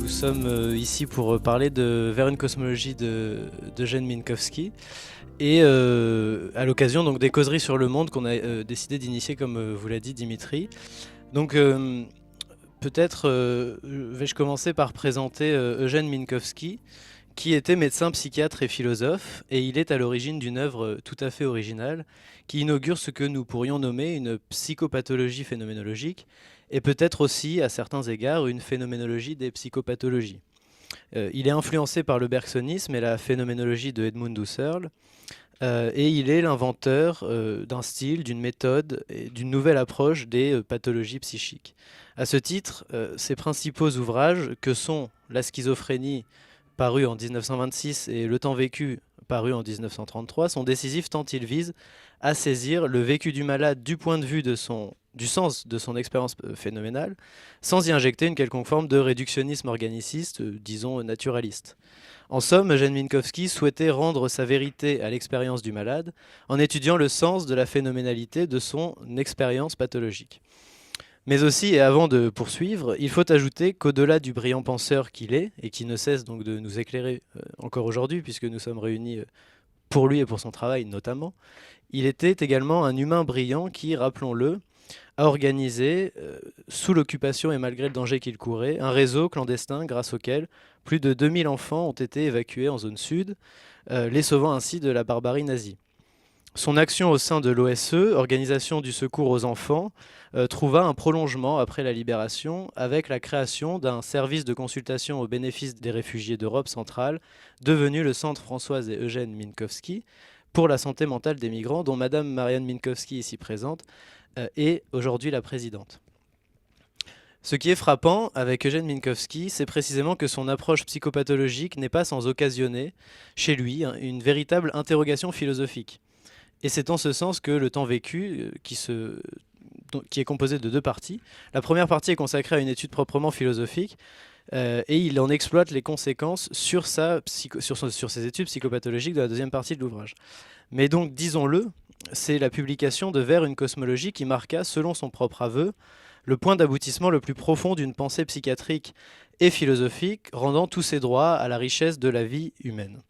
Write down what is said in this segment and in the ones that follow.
Nous sommes ici pour parler de Vers une cosmologie d'Eugène Minkowski et à l'occasion donc des causeries sur le monde qu'on a décidé d'initier comme vous l'a dit Dimitri. Donc peut-être vais-je commencer par présenter Eugène Minkowski qui était médecin, psychiatre et philosophe, et il est à l'origine d'une œuvre tout à fait originale qui inaugure ce que nous pourrions nommer une psychopathologie phénoménologique et peut-être aussi, à certains égards, une phénoménologie des psychopathologies. Il est influencé par le bergsonisme et la phénoménologie de Edmund Husserl, et il est l'inventeur d'un style, d'une méthode et d'une nouvelle approche des pathologies psychiques. À ce titre, ses principaux ouvrages, que sont La schizophrénie, paru en 1926, et Le temps vécu, paru en 1933, sont décisifs tant ils visent à saisir le vécu du malade du point de vue du sens de son expérience phénoménale, sans y injecter une quelconque forme de réductionnisme organiciste, disons naturaliste. En somme, Eugène Minkowski souhaitait rendre sa vérité à l'expérience du malade en étudiant le sens de la phénoménalité de son expérience pathologique. Mais aussi, et avant de poursuivre, il faut ajouter qu'au-delà du brillant penseur qu'il est, et qui ne cesse donc de nous éclairer encore aujourd'hui, puisque nous sommes réunis pour lui et pour son travail notamment, il était également un humain brillant qui, rappelons-le, a organisé, sous l'occupation et malgré le danger qu'il courait, un réseau clandestin grâce auquel plus de 2000 enfants ont été évacués en zone sud, les sauvant ainsi de la barbarie nazie. Son action au sein de l'OSE, Organisation du secours aux enfants, trouva un prolongement après la libération avec la création d'un service de consultation au bénéfice des réfugiés d'Europe centrale, devenu le Centre Françoise et Eugène Minkowski pour la santé mentale des migrants, dont Madame Marianne Minkowski, ici présente, est aujourd'hui la présidente. Ce qui est frappant avec Eugène Minkowski, c'est précisément que son approche psychopathologique n'est pas sans occasionner, chez lui, une véritable interrogation philosophique. Et c'est en ce sens que Le temps vécu, qui est composé de deux parties, la première partie est consacrée à une étude proprement philosophique, et il en exploite les conséquences sur ses études psychopathologiques de la deuxième partie de l'ouvrage. Mais donc, disons-le, c'est la publication de Vers une cosmologie qui marqua, selon son propre aveu, le point d'aboutissement le plus profond d'une pensée psychiatrique et philosophique, rendant tous ses droits à la richesse de la vie humaine.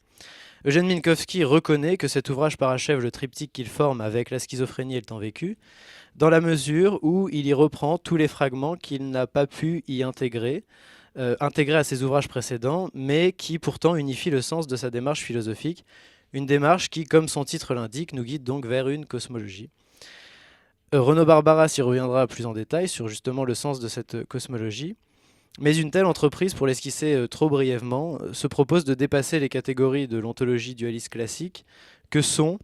Eugène Minkowski reconnaît que cet ouvrage parachève le triptyque qu'il forme avec La schizophrénie et Le temps vécu, dans la mesure où il y reprend tous les fragments qu'il n'a pas pu y intégrer à ses ouvrages précédents, mais qui pourtant unifient le sens de sa démarche philosophique, une démarche qui, comme son titre l'indique, nous guide donc vers une cosmologie. Renaud Barbara s'y reviendra plus en détail sur justement le sens de cette cosmologie. Mais une telle entreprise, pour l'esquisser trop brièvement, se propose de dépasser les catégories de l'ontologie dualiste classique que sont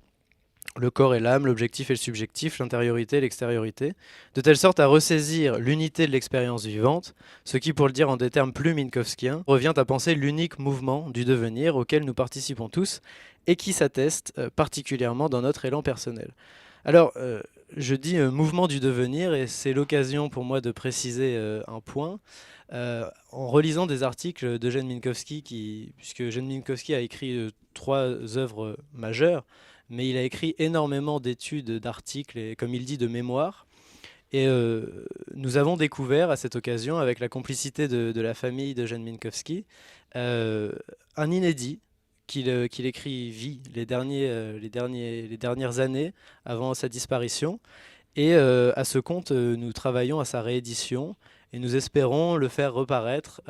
le corps et l'âme, l'objectif et le subjectif, l'intériorité et l'extériorité, de telle sorte à ressaisir l'unité de l'expérience vivante, ce qui, pour le dire en des termes plus minkowskiens, revient à penser l'unique mouvement du devenir auquel nous participons tous et qui s'atteste particulièrement dans notre élan personnel. Alors, je dis mouvement du devenir et c'est l'occasion pour moi de préciser un point. En relisant des articles d'Eugène Minkowski, puisque Eugène Minkowski a écrit 3 œuvres majeures, mais il a écrit énormément d'études, d'articles et, comme il dit, de mémoires. Et nous avons découvert à cette occasion, avec la complicité de la famille d'Eugène Minkowski, un inédit qu'il écrivit les dernières années avant sa disparition. Et à ce compte, nous travaillons à sa réédition et nous espérons le faire reparaître.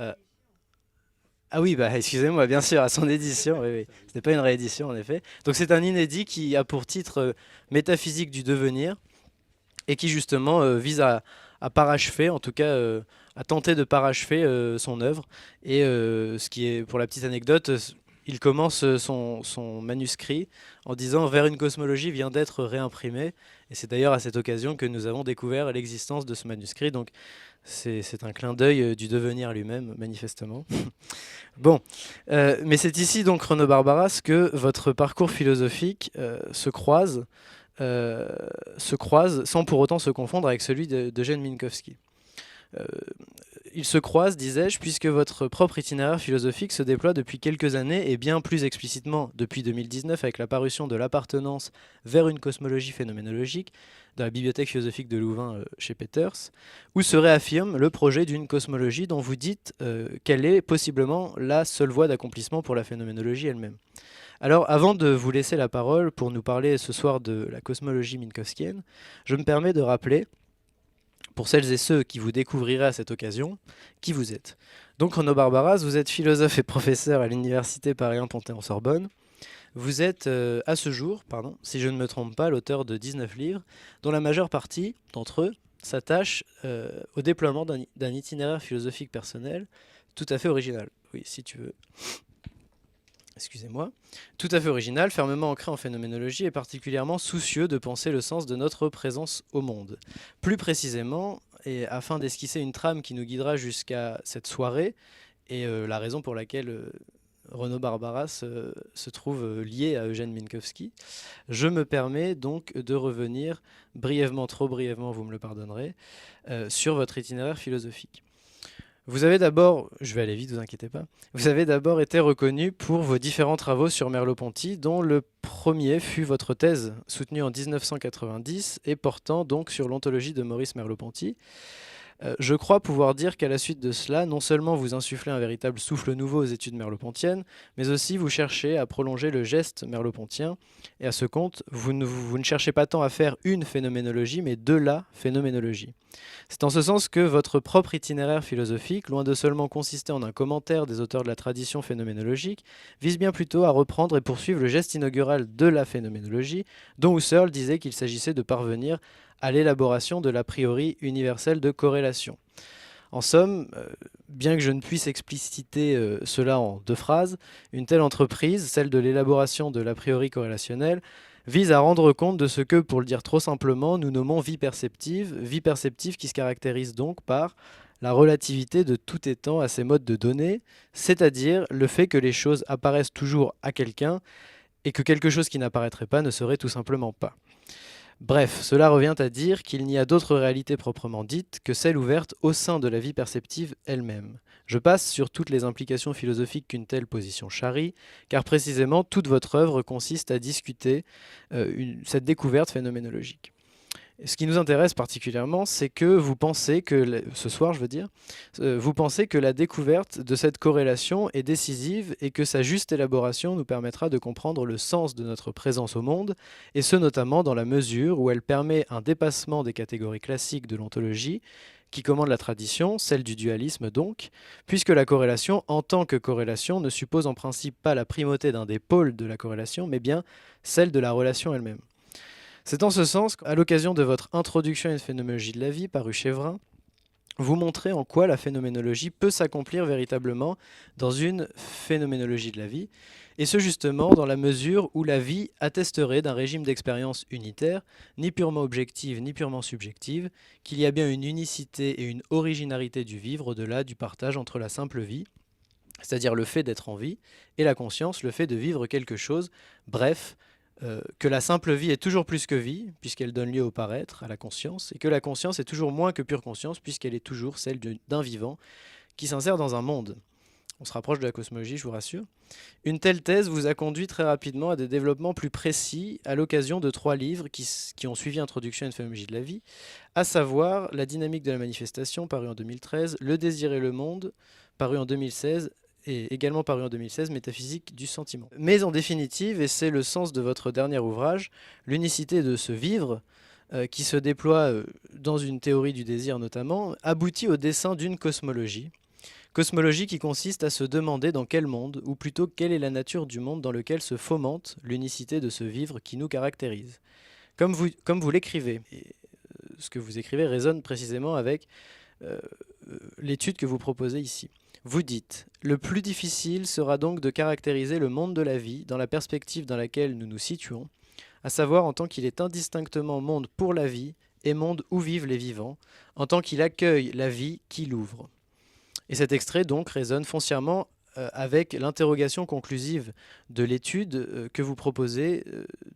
Ah oui, bah, excusez-moi, bien sûr, à son édition. Oui, oui. Ce n'est pas une réédition, en effet. Donc c'est un inédit qui a pour titre Métaphysique du devenir et qui justement vise à parachever, en tout cas à tenter de parachever son œuvre. Et ce qui est, pour la petite anecdote, il commence son manuscrit en disant « Vers une cosmologie vient d'être réimprimé ». Et c'est d'ailleurs à cette occasion que nous avons découvert l'existence de ce manuscrit. Donc c'est un clin d'œil du devenir lui-même, manifestement. Bon, mais c'est ici donc, Renaud Barbaras, que votre parcours philosophique se croise sans pour autant se confondre avec celui d'Eugène Minkowski. ils se croisent, disais-je, puisque votre propre itinéraire philosophique se déploie depuis quelques années et bien plus explicitement depuis 2019 avec la parution de l'appartenance vers une cosmologie phénoménologique dans la bibliothèque philosophique de Louvain chez Peters, où se réaffirme le projet d'une cosmologie dont vous dites qu'elle est possiblement la seule voie d'accomplissement pour la phénoménologie elle-même. Alors, avant de vous laisser la parole pour nous parler ce soir de la cosmologie minkowskienne, je me permets de rappeler, pour celles et ceux qui vous découvriraient à cette occasion, qui vous êtes. Donc, Renaud Barbaras, vous êtes philosophe et professeur à l'Université Paris 1 Panthéon-Sorbonne. Vous êtes, à ce jour, si je ne me trompe pas, l'auteur de 19 livres, dont la majeure partie d'entre eux s'attache au déploiement d'un itinéraire philosophique personnel tout à fait original. Oui, si tu veux. Excusez-moi, tout à fait original, fermement ancré en phénoménologie et particulièrement soucieux de penser le sens de notre présence au monde. Plus précisément, et afin d'esquisser une trame qui nous guidera jusqu'à cette soirée, et la raison pour laquelle Renaud Barbaras se trouve lié à Eugène Minkowski, je me permets donc de revenir brièvement, trop brièvement, vous me le pardonnerez, sur votre itinéraire philosophique. Vous avez d'abord, je vais aller vite, vous inquiétez pas, vous avez d'abord été reconnu pour vos différents travaux sur Merleau-Ponty, dont le premier fut votre thèse, soutenue en 1990 et portant donc sur l'ontologie de Maurice Merleau-Ponty. Je crois pouvoir dire qu'à la suite de cela, non seulement vous insufflez un véritable souffle nouveau aux études merleau-pontiennes, mais aussi vous cherchez à prolonger le geste merleau-pontien. Et à ce compte, vous ne cherchez pas tant à faire une phénoménologie, mais de la phénoménologie. C'est en ce sens que votre propre itinéraire philosophique, loin de seulement consister en un commentaire des auteurs de la tradition phénoménologique, vise bien plutôt à reprendre et poursuivre le geste inaugural de la phénoménologie, dont Husserl disait qu'il s'agissait de parvenir à l'élaboration de l'a priori universelle de corrélation. En somme, bien que je ne puisse expliciter cela en deux phrases, une telle entreprise, celle de l'élaboration de l'a priori corrélationnelle, vise à rendre compte de ce que, pour le dire trop simplement, nous nommons vie perceptive qui se caractérise donc par la relativité de tout étant à ces modes de données, c'est-à-dire le fait que les choses apparaissent toujours à quelqu'un et que quelque chose qui n'apparaîtrait pas ne serait tout simplement pas. Bref, cela revient à dire qu'il n'y a d'autre réalité proprement dite que celle ouverte au sein de la vie perceptive elle-même. Je passe sur toutes les implications philosophiques qu'une telle position charrie, car précisément toute votre œuvre consiste à discuter cette découverte phénoménologique. Ce qui nous intéresse particulièrement, c'est que vous pensez que, ce soir je veux dire, vous pensez que la découverte de cette corrélation est décisive et que sa juste élaboration nous permettra de comprendre le sens de notre présence au monde, et ce notamment dans la mesure où elle permet un dépassement des catégories classiques de l'ontologie, qui commande la tradition, celle du dualisme donc, puisque la corrélation en tant que corrélation ne suppose en principe pas la primauté d'un des pôles de la corrélation, mais bien celle de la relation elle-même. C'est en ce sens qu'à l'occasion de votre introduction à une phénoménologie de la vie, paru chez Vrin, vous montrez en quoi la phénoménologie peut s'accomplir véritablement dans une phénoménologie de la vie, et ce justement dans la mesure où la vie attesterait d'un régime d'expérience unitaire, ni purement objective ni purement subjective, qu'il y a bien une unicité et une originalité du vivre au-delà du partage entre la simple vie, c'est-à-dire le fait d'être en vie, et la conscience, le fait de vivre quelque chose, bref, que la simple vie est toujours plus que vie, puisqu'elle donne lieu au paraître, à la conscience, et que la conscience est toujours moins que pure conscience, puisqu'elle est toujours celle d'un vivant qui s'insère dans un monde. On se rapproche de la cosmologie, je vous rassure. Une telle thèse vous a conduit très rapidement à des développements plus précis à l'occasion de 3 livres qui ont suivi Introduction à une phénoménologie de la vie, à savoir La dynamique de la manifestation, paru en 2013, Le désir et le monde, paru en 2016, et également paru en 2016, Métaphysique du sentiment. Mais en définitive, et c'est le sens de votre dernier ouvrage, l'unicité de ce vivre, qui se déploie dans une théorie du désir notamment, aboutit au dessin d'une cosmologie. Cosmologie qui consiste à se demander dans quel monde, ou plutôt quelle est la nature du monde dans lequel se fomente l'unicité de ce vivre qui nous caractérise. Comme vous l'écrivez, et ce que vous écrivez résonne précisément avec l'étude que vous proposez ici. Vous dites « Le plus difficile sera donc de caractériser le monde de la vie dans la perspective dans laquelle nous nous situons, à savoir en tant qu'il est indistinctement monde pour la vie et monde où vivent les vivants, en tant qu'il accueille la vie qui l'ouvre. » Et cet extrait donc résonne foncièrement avec l'interrogation conclusive de l'étude que vous proposez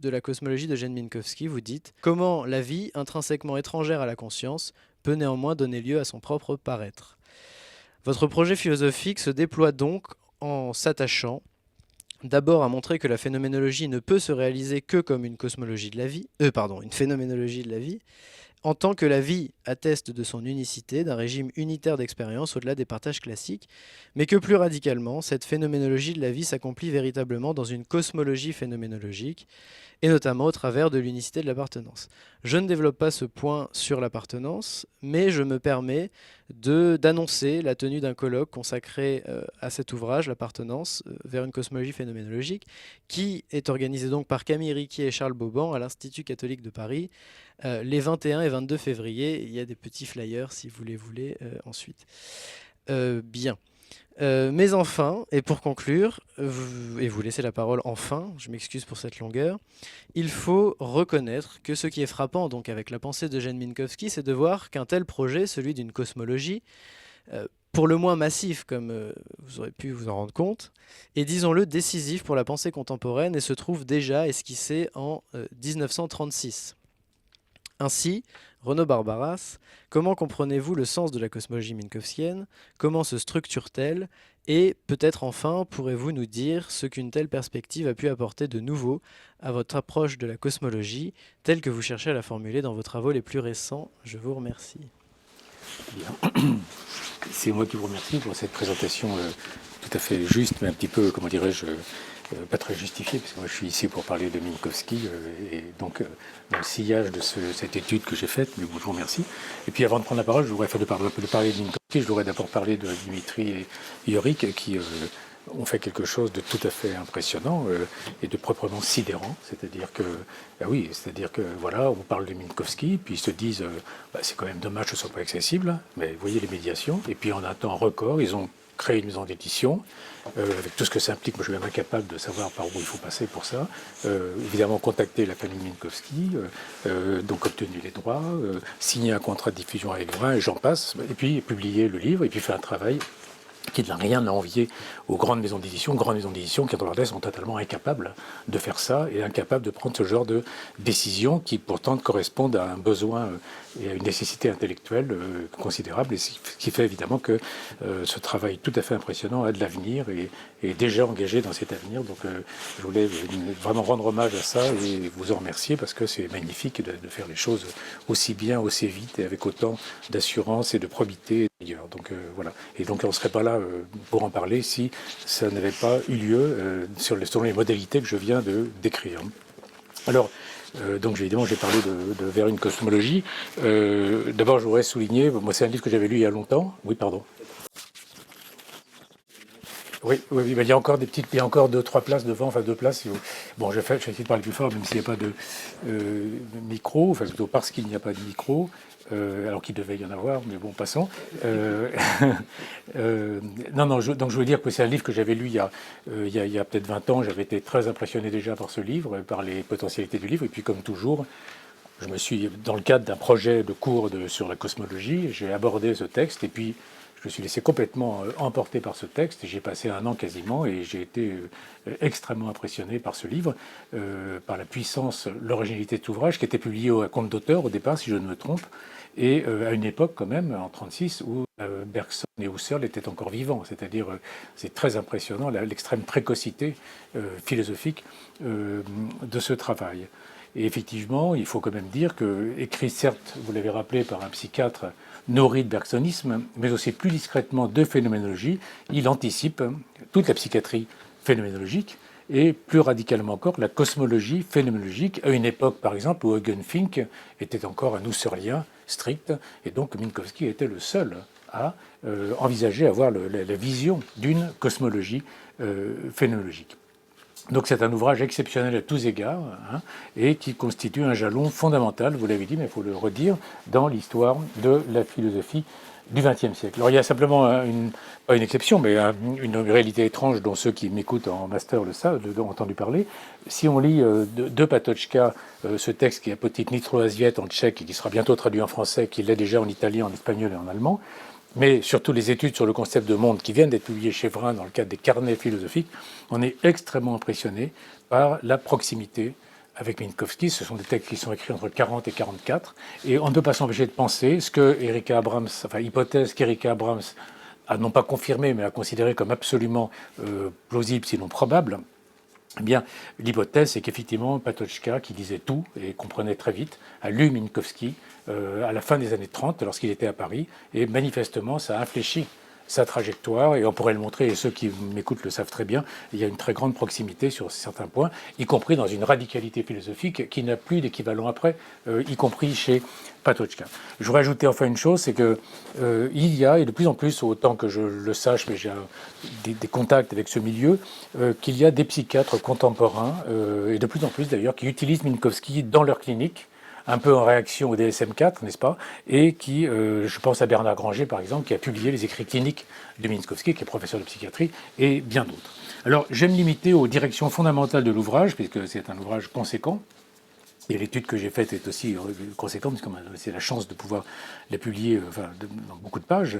de la cosmologie d'Eugène Minkowski. Vous dites « Comment la vie, intrinsèquement étrangère à la conscience, peut néanmoins donner lieu à son propre paraître ?» Votre projet philosophique se déploie donc en s'attachant d'abord à montrer que la phénoménologie ne peut se réaliser que comme une cosmologie de la vie, une phénoménologie de la vie, en tant que la vie atteste de son unicité, d'un régime unitaire d'expérience au-delà des partages classiques, mais que plus radicalement, cette phénoménologie de la vie s'accomplit véritablement dans une cosmologie phénoménologique, et notamment au travers de l'unicité de l'appartenance. Je ne développe pas ce point sur l'appartenance, mais je me permets d'annoncer la tenue d'un colloque consacré à cet ouvrage, l'appartenance, vers une cosmologie phénoménologique, qui est organisé donc par Camille Riquier et Charles Bauban à l'Institut catholique de Paris, les 21 et 22 février. Il y a des petits flyers si vous les voulez ensuite. Bien. Mais enfin, et pour conclure, et vous laisser la parole enfin, je m'excuse pour cette longueur, il faut reconnaître que ce qui est frappant donc avec la pensée d'Eugène Minkowski, c'est de voir qu'un tel projet, celui d'une cosmologie, pour le moins massif, comme vous aurez pu vous en rendre compte, est, disons-le, décisif pour la pensée contemporaine et se trouve déjà esquissé en 1936. Ainsi, Renaud Barbaras, comment comprenez-vous le sens de la cosmologie minkowskienne? Comment se structure-t-elle? Et peut-être enfin, pourrez-vous nous dire ce qu'une telle perspective a pu apporter de nouveau à votre approche de la cosmologie, telle que vous cherchez à la formuler dans vos travaux les plus récents? Je vous remercie. Bien. C'est moi qui vous remercie pour cette présentation tout à fait juste, mais un petit peu, comment dirais-je, pas très justifiée, parce que moi je suis ici pour parler de Minkowski, et donc dans le sillage de cette étude que j'ai faite, mais bon, je vous remercie. Et puis avant de prendre la parole, je voudrais faire de parler de Minkowski, je voudrais d'abord parler de Dimitri et Yorick, qui ont fait quelque chose de tout à fait impressionnant et de proprement sidérant. C'est-à-dire que, c'est-à-dire que voilà, on parle de Minkowski, puis ils se disent, c'est quand même dommage que ce ne soit pas accessible, mais vous voyez les médiations, et puis en un temps record, ils ont créé une maison d'édition, avec tout ce que ça implique. Moi, je suis même incapable de savoir par où il faut passer pour ça. Évidemment, contacter la famille Minkowski, donc obtenu les droits, signer un contrat de diffusion avec Vrin, et j'en passe, et puis publier le livre, et puis faire un travail qui n'a rien à envier aux grandes maisons d'édition qui, dans leur tête, sont totalement incapables de faire ça et incapables de prendre ce genre de décisions qui, pourtant, correspondent à un besoin et à une nécessité intellectuelle considérable. Et ce qui fait évidemment que ce travail tout à fait impressionnant a de l'avenir et est déjà engagé dans cet avenir. Donc, je voulais vraiment rendre hommage à ça et vous en remercier parce que c'est magnifique de faire les choses aussi bien, aussi vite et avec autant d'assurance et de probité. Donc voilà. Et donc on ne serait pas là pour en parler si ça n'avait pas eu lieu selon les modalités que je viens de décrire. Alors, donc évidemment, j'ai parlé de Vers une cosmologie. D'abord, je voudrais souligner, moi c'est un livre que j'avais lu il y a longtemps. Oui, pardon. Oui, mais il y a encore il y a encore 2-3 places devant, enfin 2 places. Bon, j'ai essayé de parler plus fort, même s'il n'y a pas de micro, enfin plutôt parce qu'il n'y a pas de micro, alors qu'il devait y en avoir, mais bon, passons. Non, donc je veux dire que c'est un livre que j'avais lu il y a peut-être 20 ans. J'avais été très impressionné déjà par ce livre, par les potentialités du livre, et puis comme toujours, je me suis, dans le cadre d'un projet de cours sur la cosmologie, j'ai abordé ce texte, et puis je me suis laissé complètement emporter par ce texte. J'ai passé un an quasiment et j'ai été extrêmement impressionné par ce livre, par la puissance, l'originalité de cet ouvrage qui était publié à compte d'auteur au départ, si je ne me trompe, et à une époque quand même, en 1936, où Bergson et Husserl étaient encore vivants. C'est-à-dire, c'est très impressionnant l'extrême précocité philosophique de ce travail. Et effectivement, il faut quand même dire que, écrit certes, vous l'avez rappelé, par un psychiatre nourri de bergsonisme, mais aussi plus discrètement de phénoménologie, il anticipe toute la psychiatrie phénoménologique et plus radicalement encore la cosmologie phénoménologique, à une époque par exemple où Eugen Fink était encore un husserlien strict, et donc Minkowski était le seul à envisager, avoir la vision d'une cosmologie phénoménologique. Donc c'est un ouvrage exceptionnel à tous égards, hein, et qui constitue un jalon fondamental, vous l'avez dit, mais il faut le redire, dans l'histoire de la philosophie du XXe siècle. Alors il y a simplement pas une exception, mais une réalité étrange dont ceux qui m'écoutent en master le savent, ont entendu parler. Si on lit de Patočka, ce texte qui est apothique Nitroasiet en tchèque et qui sera bientôt traduit en français, qui l'est déjà en italien, en espagnol et en allemand, mais surtout les études sur le concept de monde qui viennent d'être publiées chez Vrin dans le cadre des carnets philosophiques, on est extrêmement impressionné par la proximité avec Minkowski. Ce sont des textes qui sont écrits entre 40 et 44, et on ne peut pas s'empêcher de penser ce que Erika Abrams, enfin hypothèse qu'Erika Abrams à non pas confirmer, mais à considérer comme absolument plausible, sinon probable, eh bien, l'hypothèse, c'est qu'effectivement, Patočka, qui disait tout et comprenait très vite, a lu Minkowski à la fin des années 30, lorsqu'il était à Paris, et manifestement, ça a infléchi sa trajectoire, et on pourrait le montrer, et ceux qui m'écoutent le savent très bien, il y a une très grande proximité sur certains points, y compris dans une radicalité philosophique qui n'a plus d'équivalent après, y compris chez Patočka. Je voudrais ajouter enfin une chose, c'est que il y a, et de plus en plus, autant que je le sache, mais j'ai des contacts avec ce milieu, qu'il y a des psychiatres contemporains, et de plus en plus d'ailleurs, qui utilisent Minkowski dans leur clinique, un peu en réaction au DSM-4, n'est-ce pas, et qui, je pense à Bernard Granger par exemple, qui a publié les écrits cliniques de Minkowski, qui est professeur de psychiatrie, et bien d'autres. Alors, je vais me limiter aux directions fondamentales de l'ouvrage, puisque c'est un ouvrage conséquent, et l'étude que j'ai faite est aussi conséquente, puisque c'est la chance de pouvoir la publier dans beaucoup de pages.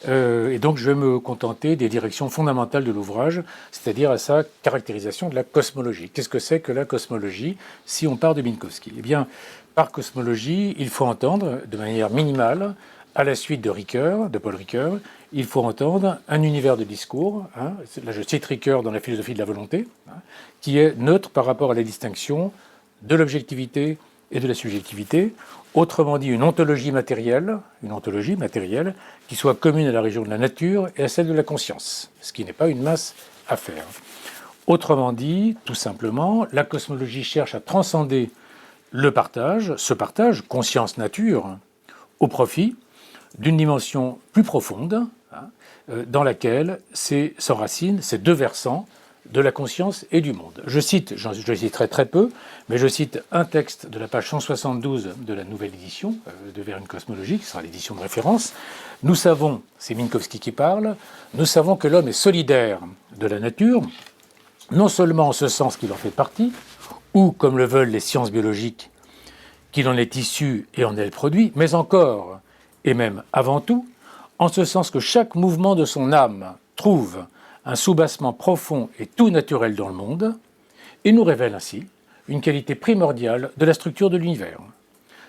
Et donc, je vais me contenter des directions fondamentales de l'ouvrage, c'est-à-dire à sa caractérisation de la cosmologie. Qu'est-ce que c'est que la cosmologie si on part de Minkowski ? Eh bien, par cosmologie, il faut entendre, de manière minimale, à la suite de Ricoeur, de Paul Ricoeur, il faut entendre un univers de discours, hein, là je cite Ricoeur dans la philosophie de la volonté, hein, qui est neutre par rapport à la distinction de l'objectivité et de la subjectivité, autrement dit une ontologie matérielle qui soit commune à la région de la nature et à celle de la conscience, ce qui n'est pas une mince affaire. Autrement dit, tout simplement, la cosmologie cherche à transcender le partage, ce partage, conscience-nature, au profit d'une dimension plus profonde, hein, dans laquelle s'enracinent ces deux versants de la conscience et du monde. Je citerai très peu, mais je cite un texte de la page 172 de la nouvelle édition de Vers une cosmologie, qui sera l'édition de référence. Nous savons, c'est Minkowski qui parle, nous savons que l'homme est solidaire de la nature, non seulement en ce sens qu'il en fait partie, ou, comme le veulent les sciences biologiques, qu'il en est issu et en est le produit, mais encore, et même avant tout, en ce sens que chaque mouvement de son âme trouve un soubassement profond et tout naturel dans le monde, et nous révèle ainsi une qualité primordiale de la structure de l'univers.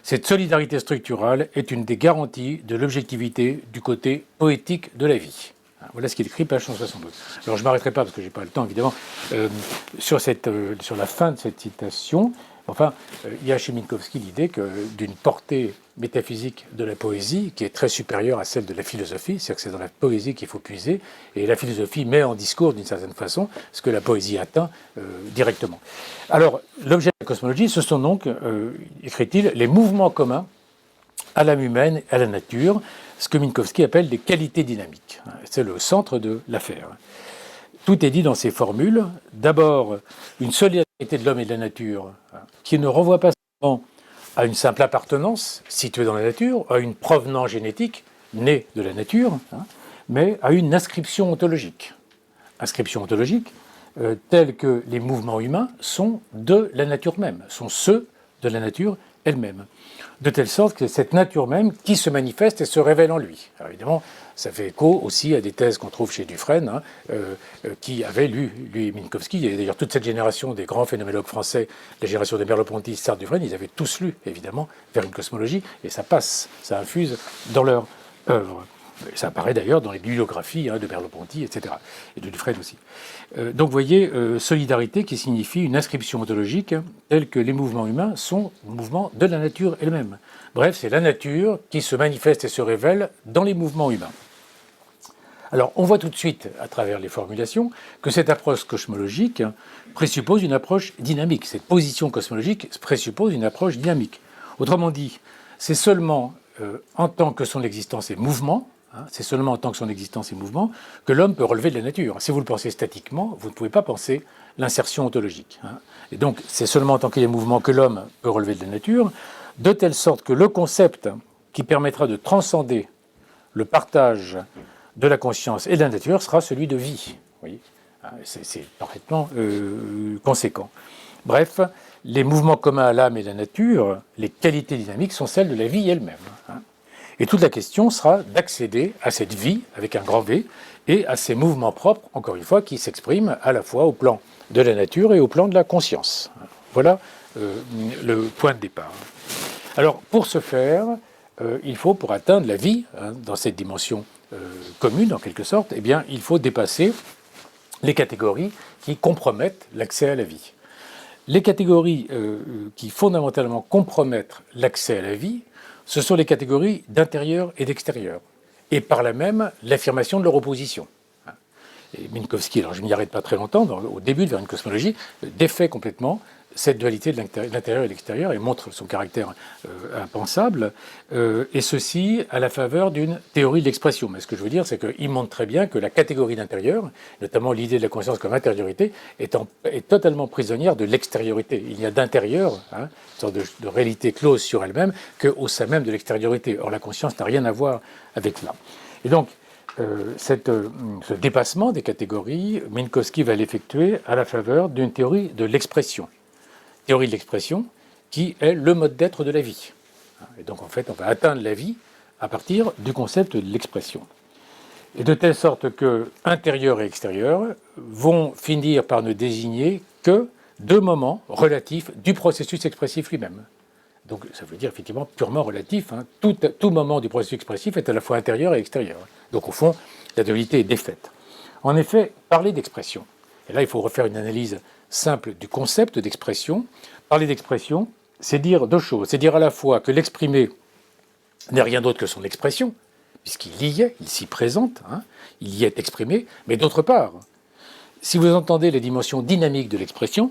Cette solidarité structurale est une des garanties de l'objectivité du côté poétique de la vie. Voilà ce qu'il écrit, page 172. Alors je ne m'arrêterai pas, parce que je n'ai pas le temps, évidemment, sur la fin de cette citation. Enfin, il y a chez Minkowski l'idée d'une portée métaphysique de la poésie qui est très supérieure à celle de la philosophie, c'est-à-dire que c'est dans la poésie qu'il faut puiser, et la philosophie met en discours, d'une certaine façon, ce que la poésie atteint directement. Alors, l'objet de la cosmologie, ce sont donc, écrit-il, les mouvements communs à l'âme humaine et à la nature, ce que Minkowski appelle des qualités dynamiques. C'est le centre de l'affaire. Tout est dit dans ces formules. D'abord, une solidarité de l'homme et de la nature qui ne renvoie pas seulement à une simple appartenance située dans la nature, à une provenance génétique née de la nature, mais à une inscription ontologique. Inscription ontologique telle que les mouvements humains sont de la nature même, sont ceux de la nature elle-même. De telle sorte que cette nature même qui se manifeste et se révèle en lui. Alors évidemment, ça fait écho aussi à des thèses qu'on trouve chez Dufresne, qui avait lu Minkowski. Il y a d'ailleurs toute cette génération des grands phénoménologues français, la génération de Merleau-Ponty, Sartre, Dufresne, ils avaient tous lu, évidemment, Vers une cosmologie, et ça passe, ça infuse dans leur œuvre. Ça apparaît d'ailleurs dans les bibliographies de Merleau-Ponty, etc., et de Dufresne aussi. Donc vous voyez, solidarité qui signifie une inscription ontologique telle que les mouvements humains sont mouvements de la nature elle-même. Bref, c'est la nature qui se manifeste et se révèle dans les mouvements humains. Alors, on voit tout de suite, à travers les formulations, que cette approche cosmologique présuppose une approche dynamique. Cette position cosmologique présuppose une approche dynamique. Autrement dit, c'est seulement en tant que son existence est mouvement, c'est seulement en tant que son existence est mouvement que l'homme peut relever de la nature. Si vous le pensez statiquement, vous ne pouvez pas penser l'insertion ontologique. Et donc, c'est seulement en tant qu'il y a mouvement que l'homme peut relever de la nature, de telle sorte que le concept qui permettra de transcender le partage de la conscience et de la nature sera celui de vie. Vous voyez, c'est parfaitement conséquent. Bref, les mouvements communs à l'âme et à la nature, les qualités dynamiques sont celles de la vie elle-même. Et toute la question sera d'accéder à cette vie, avec un grand V, et à ces mouvements propres, encore une fois, qui s'expriment à la fois au plan de la nature et au plan de la conscience. Voilà le point de départ. Alors, pour ce faire, il faut, pour atteindre la vie, dans cette dimension commune, en quelque sorte, eh bien, il faut dépasser les catégories qui compromettent l'accès à la vie. Les catégories qui fondamentalement compromettent l'accès à la vie, ce sont les catégories d'intérieur et d'extérieur, et par là même l'affirmation de leur opposition. Et Minkowski, alors je ne m'y arrête pas très longtemps, au début de Vers une cosmologie, défait complètement cette dualité de l'intérieur et de l'extérieur et montre son caractère impensable, et ceci à la faveur d'une théorie de l'expression. Mais ce que je veux dire, c'est qu'il montre très bien que la catégorie d'intérieur, notamment l'idée de la conscience comme intériorité, est totalement prisonnière de l'extériorité. Il y a d'intérieur, une sorte de réalité close sur elle-même, qu'au sein même de l'extériorité. Or, la conscience n'a rien à voir avec cela. Et donc, ce dépassement des catégories, Minkowski va l'effectuer à la faveur d'une théorie de l'expression. Théorie de l'expression qui est le mode d'être de la vie. Et donc en fait, on va atteindre la vie à partir du concept de l'expression. Et de telle sorte que intérieur et extérieur vont finir par ne désigner que deux moments relatifs du processus expressif lui-même. Donc ça veut dire effectivement purement relatif. Tout moment du processus expressif est à la fois intérieur et extérieur. Donc au fond, la dualité est défaite. En effet, parler d'expression, et là il faut refaire une analyse simple du concept d'expression. Parler d'expression, c'est dire deux choses. C'est dire à la fois que l'exprimé n'est rien d'autre que son expression, puisqu'il y est, il s'y présente, il y est exprimé, mais d'autre part, si vous entendez les dimensions dynamiques de l'expression,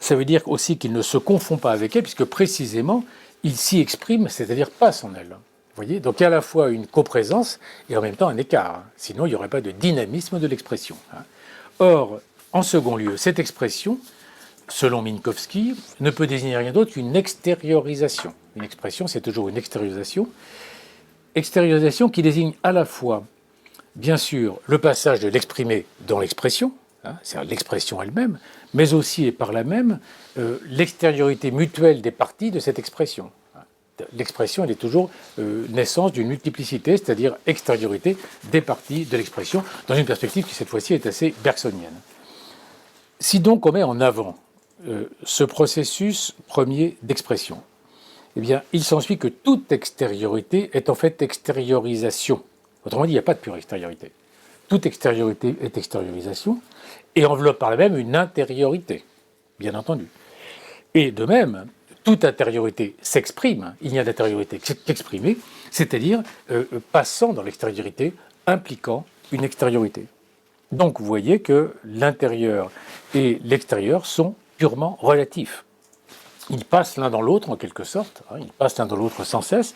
ça veut dire aussi qu'il ne se confond pas avec elle, puisque précisément, il s'y exprime, c'est-à-dire passe en elle. Vous voyez ? Donc il y a à la fois une coprésence et en même temps un écart. Sinon, il n'y aurait pas de dynamisme de l'expression. Or, en second lieu, cette expression, selon Minkowski, ne peut désigner rien d'autre qu'une extériorisation. Une expression, c'est toujours une extériorisation. Extériorisation qui désigne à la fois, bien sûr, le passage de l'exprimé dans l'expression, c'est-à-dire l'expression elle-même, mais aussi et par là même l'extériorité mutuelle des parties de cette expression. L'expression, elle est toujours naissance d'une multiplicité, c'est-à-dire extériorité des parties de l'expression, dans une perspective qui cette fois-ci est assez bergsonienne. Si donc on met en avant ce processus premier d'expression, eh bien, il s'ensuit que toute extériorité est en fait extériorisation. Autrement dit, il n'y a pas de pure extériorité. Toute extériorité est extériorisation et enveloppe par là même une intériorité, bien entendu. Et de même, toute intériorité s'exprime, il n'y a d'intériorité qu'exprimée, c'est-à-dire passant dans l'extériorité, impliquant une extériorité. Donc vous voyez que l'intérieur et l'extérieur sont purement relatifs. Ils passent l'un dans l'autre en quelque sorte, ils passent l'un dans l'autre sans cesse,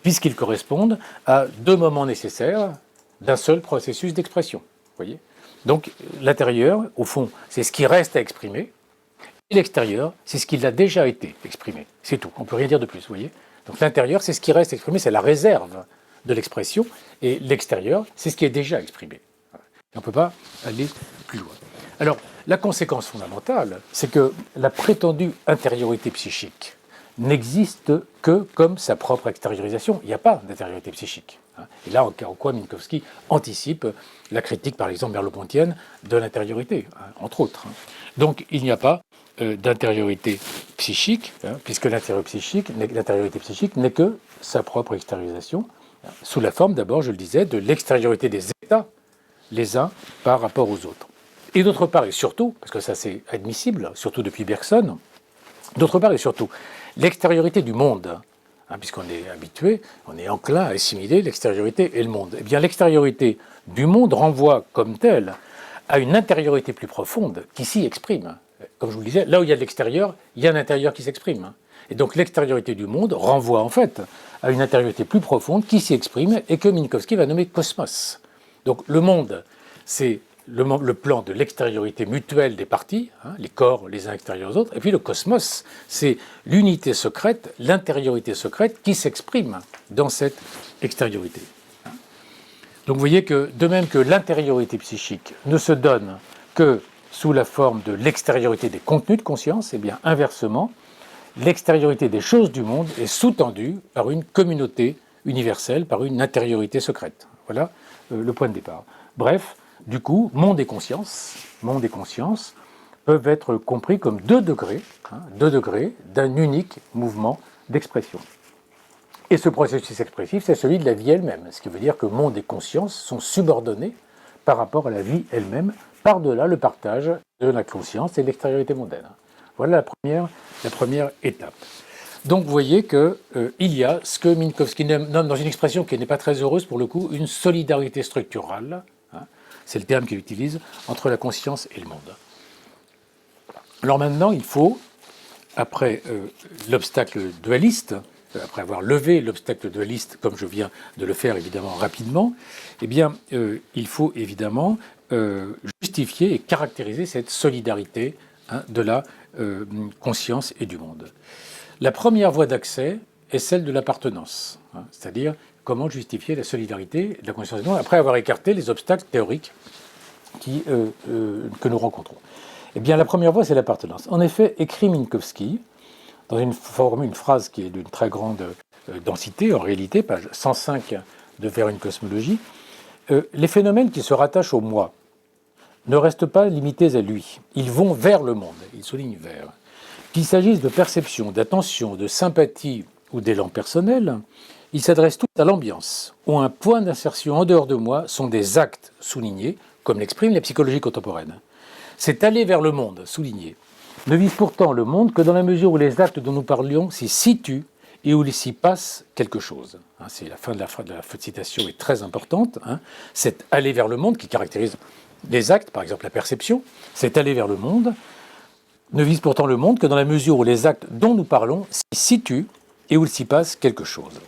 puisqu'ils correspondent à deux moments nécessaires d'un seul processus d'expression. Voyez ? Donc l'intérieur, au fond, c'est ce qui reste à exprimer, et l'extérieur, c'est ce qui a déjà été exprimé. C'est tout, on ne peut rien dire de plus, vous voyez ? Donc l'intérieur, c'est ce qui reste exprimé, c'est la réserve de l'expression, et l'extérieur, c'est ce qui est déjà exprimé. On ne peut pas aller plus loin. Alors, la conséquence fondamentale, c'est que la prétendue intériorité psychique n'existe que comme sa propre extériorisation. Il n'y a pas d'intériorité psychique. Et là, en quoi Minkowski anticipe la critique, par exemple, merleau-pontienne de l'intériorité, entre autres. Donc, il n'y a pas d'intériorité psychique, puisque l'intériorité psychique n'est que sa propre extériorisation, sous la forme, d'abord, je le disais, de l'extériorité des états, les uns par rapport aux autres. Et d'autre part, et surtout, parce que ça c'est admissible, surtout depuis Bergson, d'autre part et surtout, l'extériorité du monde, puisqu'on est habitué, on est enclin à assimiler l'extériorité et le monde. Eh bien, l'extériorité du monde renvoie comme telle à une intériorité plus profonde qui s'y exprime. Comme je vous le disais, là où il y a de l'extérieur, il y a un intérieur qui s'exprime. Et donc l'extériorité du monde renvoie en fait à une intériorité plus profonde qui s'y exprime et que Minkowski va nommer cosmos. Donc le monde, c'est le plan de l'extériorité mutuelle des parties, les corps les uns extérieurs aux autres, et puis le cosmos, c'est l'unité secrète, l'intériorité secrète qui s'exprime dans cette extériorité. Donc vous voyez que de même que l'intériorité psychique ne se donne que sous la forme de l'extériorité des contenus de conscience, et bien inversement, l'extériorité des choses du monde est sous-tendue par une communauté universelle, par une intériorité secrète. Voilà le point de départ. Bref, du coup, monde et conscience peuvent être compris comme deux degrés d'un unique mouvement d'expression. Et ce processus expressif, c'est celui de la vie elle-même, ce qui veut dire que monde et conscience sont subordonnés par rapport à la vie elle-même, par-delà le partage de la conscience et de l'extériorité mondaine. Voilà la première étape. Donc vous voyez qu'il y a ce que Minkowski nomme dans une expression qui n'est pas très heureuse pour le coup, une solidarité structurale, hein, c'est le terme qu'il utilise, entre la conscience et le monde. Alors maintenant, il faut, après l'obstacle dualiste, après avoir levé l'obstacle dualiste, comme je viens de le faire évidemment rapidement, eh bien, il faut évidemment justifier et caractériser cette solidarité de la conscience et du monde. La première voie d'accès est celle de l'appartenance, c'est-à-dire comment justifier la solidarité de la conscience et du monde après avoir écarté les obstacles théoriques que nous rencontrons. Eh bien, la première voie, c'est l'appartenance. En effet, écrit Minkowski, dans une phrase qui est d'une très grande densité, en réalité, page 105 de Vers une cosmologie, les phénomènes qui se rattachent au moi ne restent pas limités à lui. Ils vont vers le monde, il souligne vers. Qu'il s'agisse de perception, d'attention, de sympathie ou d'élan personnel, ils s'adressent tous à l'ambiance, où un point d'insertion en dehors de moi sont des actes soulignés, comme l'exprime la psychologie contemporaine. C'est aller vers le monde, souligné, ne vise pourtant le monde que dans la mesure où les actes dont nous parlions s'y situent et où il s'y passe quelque chose. C'est la fin de la citation est très importante. C'est aller vers le monde qui caractérise les actes, par exemple la perception. C'est aller vers le monde, ne vise pourtant le monde que dans la mesure où les actes dont nous parlons s'y situent et où il s'y passe quelque chose.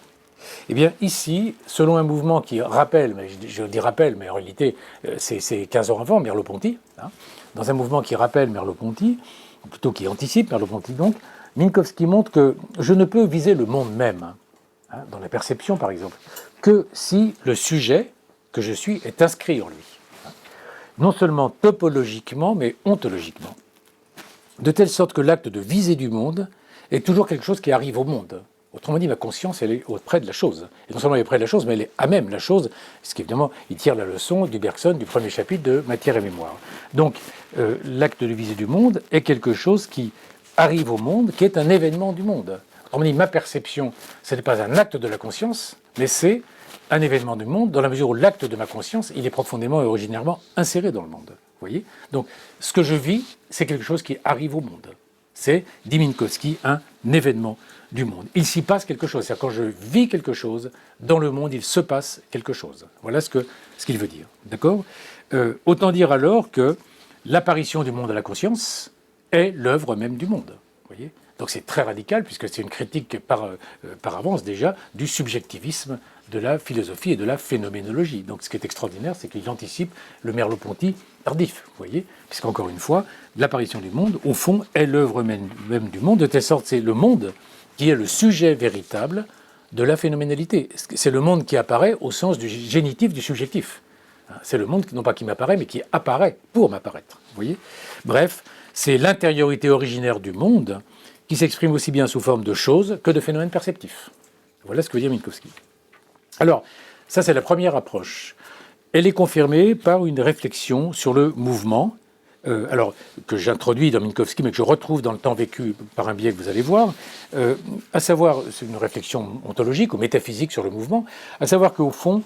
Eh bien, ici, selon un mouvement qui rappelle, mais je dis rappelle, mais en réalité, c'est 15 ans avant Merleau-Ponty, dans un mouvement qui rappelle Merleau-Ponty, ou plutôt qui anticipe Merleau-Ponty donc, Minkowski montre que je ne peux viser le monde même, dans la perception par exemple, que si le sujet que je suis est inscrit en lui. Non seulement topologiquement, mais ontologiquement. De telle sorte que l'acte de viser du monde est toujours quelque chose qui arrive au monde. Autrement dit, ma conscience, elle est auprès de la chose. Et non seulement elle est près de la chose, mais elle est à même la chose, ce qui évidemment, il tire la leçon du Bergson, du premier chapitre de Matière et Mémoire. Donc, l'acte de viser du monde est quelque chose qui arrive au monde, qui est un événement du monde. Autrement dit, ma perception, ce n'est pas un acte de la conscience, mais c'est un événement du monde, dans la mesure où l'acte de ma conscience, il est profondément et originairement inséré dans le monde. Vous voyez ? Donc, ce que je vis, c'est quelque chose qui arrive au monde. C'est, dit Minkowski, un événement du monde. Il s'y passe quelque chose. C'est-à-dire quand je vis quelque chose, dans le monde, il se passe quelque chose. Voilà ce qu'il veut dire. D'accord ? Autant dire alors que l'apparition du monde à la conscience est l'œuvre même du monde. Vous voyez ? Donc c'est très radical, puisque c'est une critique par avance déjà du subjectivisme de la philosophie et de la phénoménologie. Donc ce qui est extraordinaire, c'est qu'il anticipe le Merleau-Ponty tardif, vous voyez, puisqu'encore une fois, l'apparition du monde, au fond, est l'œuvre même du monde, de telle sorte c'est le monde qui est le sujet véritable de la phénoménalité. C'est le monde qui apparaît au sens du génitif du subjectif. C'est le monde, non pas qui m'apparaît, mais qui apparaît pour m'apparaître, vous voyez. Bref, c'est l'intériorité originaire du monde qui s'exprime aussi bien sous forme de choses que de phénomènes perceptifs. Voilà ce que veut dire Minkowski. Alors, ça c'est la première approche. Elle est confirmée par une réflexion sur le mouvement, que j'introduis dans Minkowski, mais que je retrouve dans le temps vécu par un biais que vous allez voir, à savoir, c'est une réflexion ontologique ou métaphysique sur le mouvement, à savoir qu'au fond,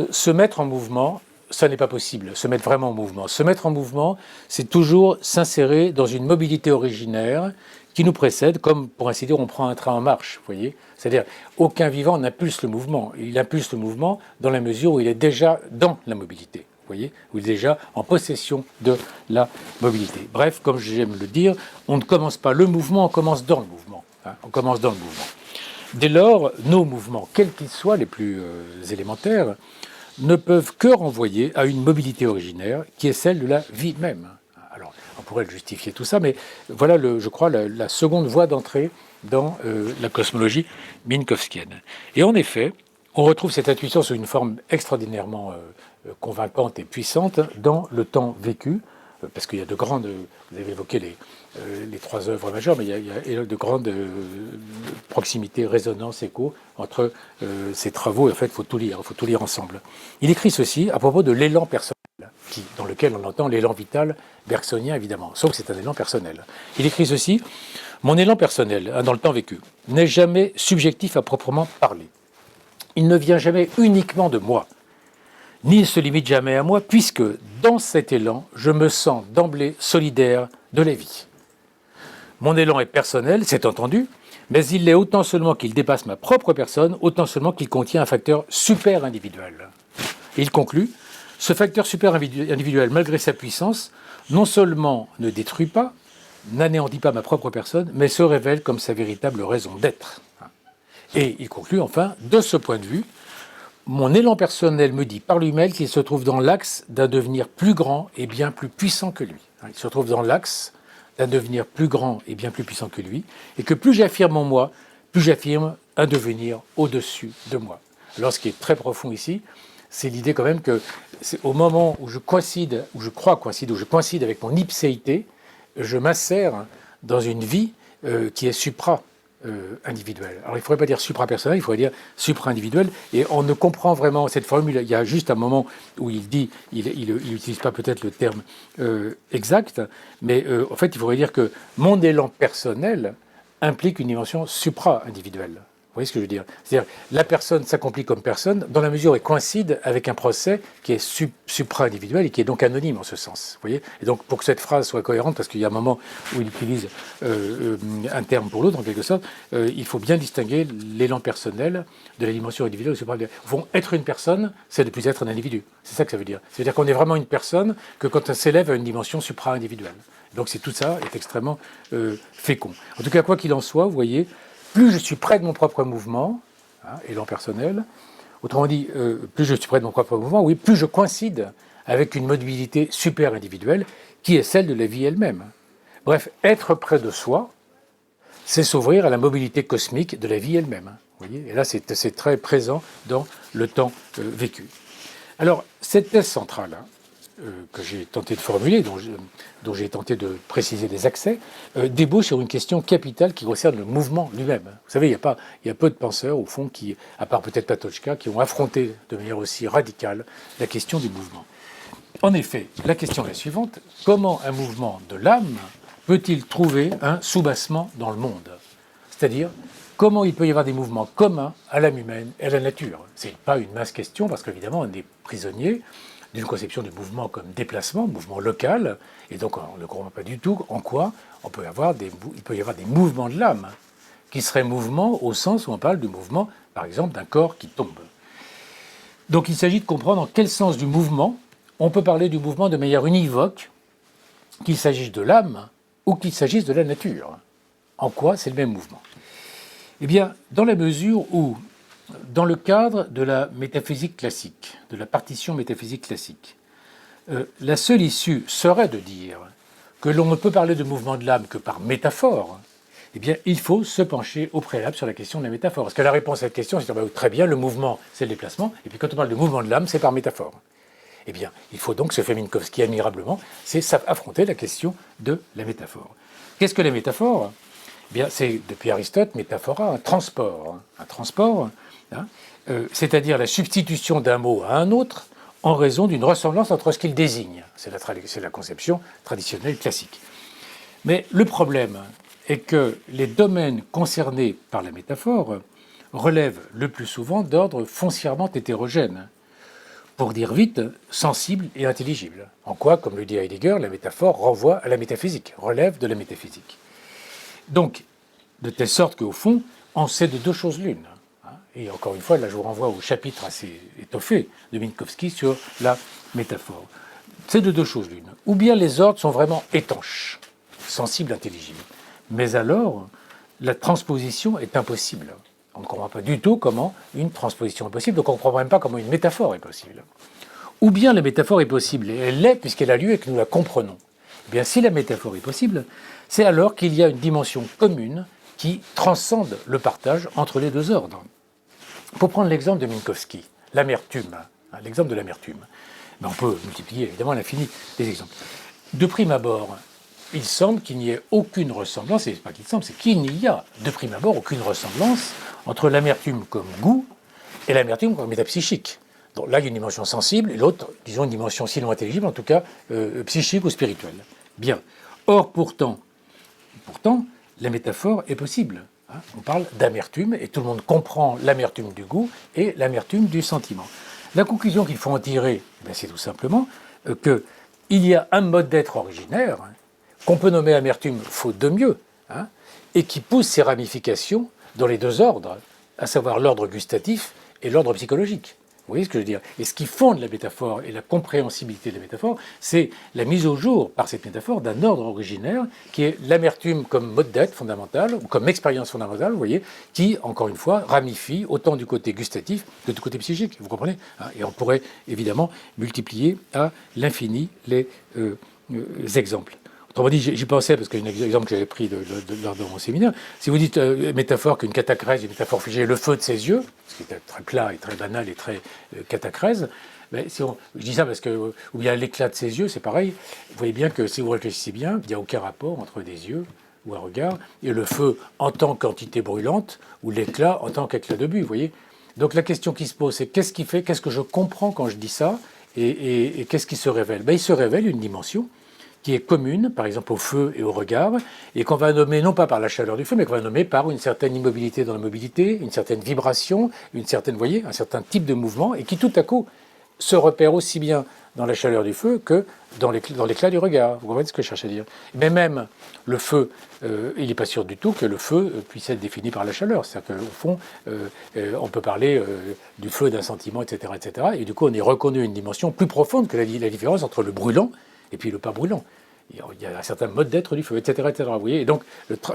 se mettre en mouvement, ça n'est pas possible, se mettre vraiment en mouvement. Se mettre en mouvement, c'est toujours s'insérer dans une mobilité originaire qui nous précède, comme pour ainsi dire, on prend un train en marche, vous voyez. C'est-à-dire, aucun vivant n'impulse le mouvement. Il impulse le mouvement dans la mesure où il est déjà dans la mobilité, vous voyez, où il est déjà en possession de la mobilité. Bref, comme j'aime le dire, on ne commence pas le mouvement, on commence dans le mouvement. On commence dans le mouvement. Dès lors, nos mouvements, quels qu'ils soient les plus élémentaires, ne peuvent que renvoyer à une mobilité originaire qui est celle de la vie même. Alors, on pourrait le justifier tout ça, mais voilà, je crois, la seconde voie d'entrée dans la cosmologie minkowskienne. Et en effet, on retrouve cette intuition sous une forme extraordinairement convaincante et puissante dans le temps vécu, parce qu'il y a de grandes, vous avez évoqué les trois œuvres majeures, mais il y a de grandes proximités, résonances, échos entre ces travaux, et en fait, il faut tout lire ensemble. Il écrit ceci à propos de l'élan personnel, dans lequel on entend l'élan vital bergsonien, évidemment, sauf que c'est un élan personnel. Il écrit ceci: mon élan personnel, dans le temps vécu, n'est jamais subjectif à proprement parler. il ne vient jamais uniquement de moi, ni ne se limite jamais à moi, puisque dans cet élan, je me sens d'emblée solidaire de la vie. Mon élan est personnel, c'est entendu, mais il l'est autant seulement qu'il dépasse ma propre personne, autant seulement qu'il contient un facteur super-individuel. Et il conclut, ce facteur super-individuel, malgré sa puissance, non seulement ne détruit pas, n'anéantit pas ma propre personne, mais se révèle comme sa véritable raison d'être. Et il conclut enfin, de ce point de vue, mon élan personnel me dit par lui-même qu'il se trouve dans l'axe d'un devenir plus grand et bien plus puissant que lui. Il se trouve dans l'axe d'un devenir plus grand et bien plus puissant que lui, et que plus j'affirme en moi, plus j'affirme un devenir au-dessus de moi. Alors ce qui est très profond ici, c'est l'idée quand même que c'est au moment où je coïncide, où je crois coïncide, où je coïncide avec mon ipséité, je m'insère dans une vie qui est supra-individuelle. Alors il ne faudrait pas dire supra-personnel, il faudrait dire supra-individuel, et on ne comprend vraiment cette formule. Il y a juste un moment où il dit, il n'utilise pas peut-être le terme exact, mais en fait il faudrait dire que mon élan personnel implique une dimension supra-individuelle. Vous voyez ce que je veux dire? C'est-à-dire la personne s'accomplit comme personne dans la mesure où elle coïncide avec un procès qui est supra-individuel et qui est donc anonyme en ce sens. Vous voyez? Et donc pour que cette phrase soit cohérente, parce qu'il y a un moment où il utilise un terme pour l'autre en quelque sorte, il faut bien distinguer l'élan personnel de la dimension individuelle ou supra-individuelle. Au fond, être une personne, c'est de plus être un individu. C'est ça que ça veut dire. C'est-à-dire qu'on est vraiment une personne que quand on s'élève à une dimension supra-individuelle. Donc c'est tout ça est extrêmement fécond. En tout cas, quoi qu'il en soit, vous voyez, plus je suis près de mon propre mouvement, élan personnel, autrement dit, plus je suis près de mon propre mouvement, oui, plus je coïncide avec une mobilité super individuelle qui est celle de la vie elle-même. Bref, être près de soi, c'est s'ouvrir à la mobilité cosmique de la vie elle-même. Vous voyez, et là, c'est très présent dans le temps vécu. Alors, cette thèse centrale, que j'ai tenté de formuler, dont j'ai tenté de préciser les accès, débouche sur une question capitale qui concerne le mouvement lui-même. Vous savez, il y a peu de penseurs, au fond, qui, à part peut-être Patočka, qui ont affronté de manière aussi radicale la question du mouvement. En effet, la question est la suivante. Comment un mouvement de l'âme peut-il trouver un soubassement dans le monde? C'est-à-dire, comment il peut y avoir des mouvements communs à l'âme humaine et à la nature? Ce n'est pas une mince question, parce qu'évidemment, on est prisonnier d'une conception du mouvement comme déplacement, mouvement local, et donc on ne comprend pas du tout en quoi il peut y avoir des mouvements de l'âme, qui seraient mouvements au sens où on parle du mouvement, par exemple, d'un corps qui tombe. Donc il s'agit de comprendre en quel sens du mouvement on peut parler du mouvement de manière univoque, qu'il s'agisse de l'âme ou qu'il s'agisse de la nature. En quoi c'est le même mouvement? Eh bien, dans la mesure où, dans le cadre de la métaphysique classique, de la partition métaphysique classique, la seule issue serait de dire que l'on ne peut parler de mouvement de l'âme que par métaphore. Eh bien, il faut se pencher au préalable sur la question de la métaphore. Parce que la réponse à cette question, c'est de dire, très bien, le mouvement, c'est le déplacement, et puis quand on parle de mouvement de l'âme, c'est par métaphore. Eh bien, il faut donc, ce fait Minkowski admirablement, c'est affronter la question de la métaphore. Qu'est-ce que la métaphore? Eh bien, c'est, depuis Aristote, métaphora, un transport. Un transport, c'est-à-dire la substitution d'un mot à un autre en raison d'une ressemblance entre ce qu'il désigne. C'est la conception traditionnelle classique. Mais le problème est que les domaines concernés par la métaphore relèvent le plus souvent d'ordre foncièrement hétérogène, pour dire vite, sensible et intelligible. En quoi, comme le dit Heidegger, la métaphore renvoie à la métaphysique, relève de la métaphysique. Donc, de telle sorte qu'au fond, on sait de deux choses l'une. Et encore une fois, là je vous renvoie au chapitre assez étoffé de Minkowski sur la métaphore. C'est de deux choses l'une. Ou bien les ordres sont vraiment étanches, sensibles, intelligibles. Mais alors, la transposition est impossible. On ne comprend pas du tout comment une transposition est possible, donc on ne comprend même pas comment une métaphore est possible. Ou bien la métaphore est possible, et elle l'est puisqu'elle a lieu et que nous la comprenons. Eh bien, si la métaphore est possible, c'est alors qu'il y a une dimension commune qui transcende le partage entre les deux ordres. Pour prendre l'exemple de Minkowski, l'amertume, l'exemple de l'amertume, on peut multiplier évidemment à l'infini des exemples. De prime abord, il semble qu'il n'y ait aucune ressemblance, et c'est pas qu'il semble, c'est qu'il n'y a de prime abord aucune ressemblance entre l'amertume comme goût et l'amertume comme métapsychique. Donc là, il y a une dimension sensible, et l'autre, disons, une dimension sinon intelligible, en tout cas psychique ou spirituelle. Bien. Or, pourtant, la métaphore est possible. On parle d'amertume, et tout le monde comprend l'amertume du goût et l'amertume du sentiment. La conclusion qu'il faut en tirer, c'est tout simplement qu'il y a un mode d'être originaire, qu'on peut nommer amertume faute de mieux, et qui pousse ses ramifications dans les deux ordres, à savoir l'ordre gustatif et l'ordre psychologique. Vous voyez ce que je veux dire? Et ce qui fonde la métaphore et la compréhensibilité de la métaphore, c'est la mise au jour par cette métaphore d'un ordre originaire qui est l'amertume comme mode d'être fondamental, ou comme expérience fondamentale, vous voyez, qui, encore une fois, ramifie autant du côté gustatif que du côté psychique, vous comprenez? Et on pourrait évidemment multiplier à l'infini les exemples. Autrement dit, j'y pensais, parce qu'il y a un exemple que j'avais pris lors de mon séminaire. Si vous dites métaphore qu'une catacrèse, une métaphore figée, le feu de ses yeux, ce qui est très plat et très banal et très catacrèse, je dis ça parce que, ou bien l'éclat de ses yeux, c'est pareil. Vous voyez bien que si vous réfléchissez bien, il n'y a aucun rapport entre des yeux ou un regard et le feu en tant qu'entité brûlante ou l'éclat en tant qu'éclat de but, vous voyez. Donc la question qui se pose, c'est qu'est-ce qui fait, qu'est-ce que je comprends quand je dis ça et qu'est-ce qui se révèle? Il se révèle une dimension qui est commune, par exemple, au feu et au regard, et qu'on va nommer non pas par la chaleur du feu, mais qu'on va nommer par une certaine immobilité dans la mobilité, une certaine vibration, une certaine, vous voyez, un certain type de mouvement, et qui tout à coup se repère aussi bien dans la chaleur du feu que dans l'éclat du regard. Vous comprenez ce que je cherche à dire? Mais même le feu, il n'est pas sûr du tout que le feu puisse être défini par la chaleur. C'est-à-dire qu'au fond, on peut parler du feu, d'un sentiment, etc., etc. Et du coup, on est reconnu une dimension plus profonde que la différence entre le brûlant et puis le pas brûlant. Il y a un certain mode d'être du feu, etc., etc. Vous voyez, et donc,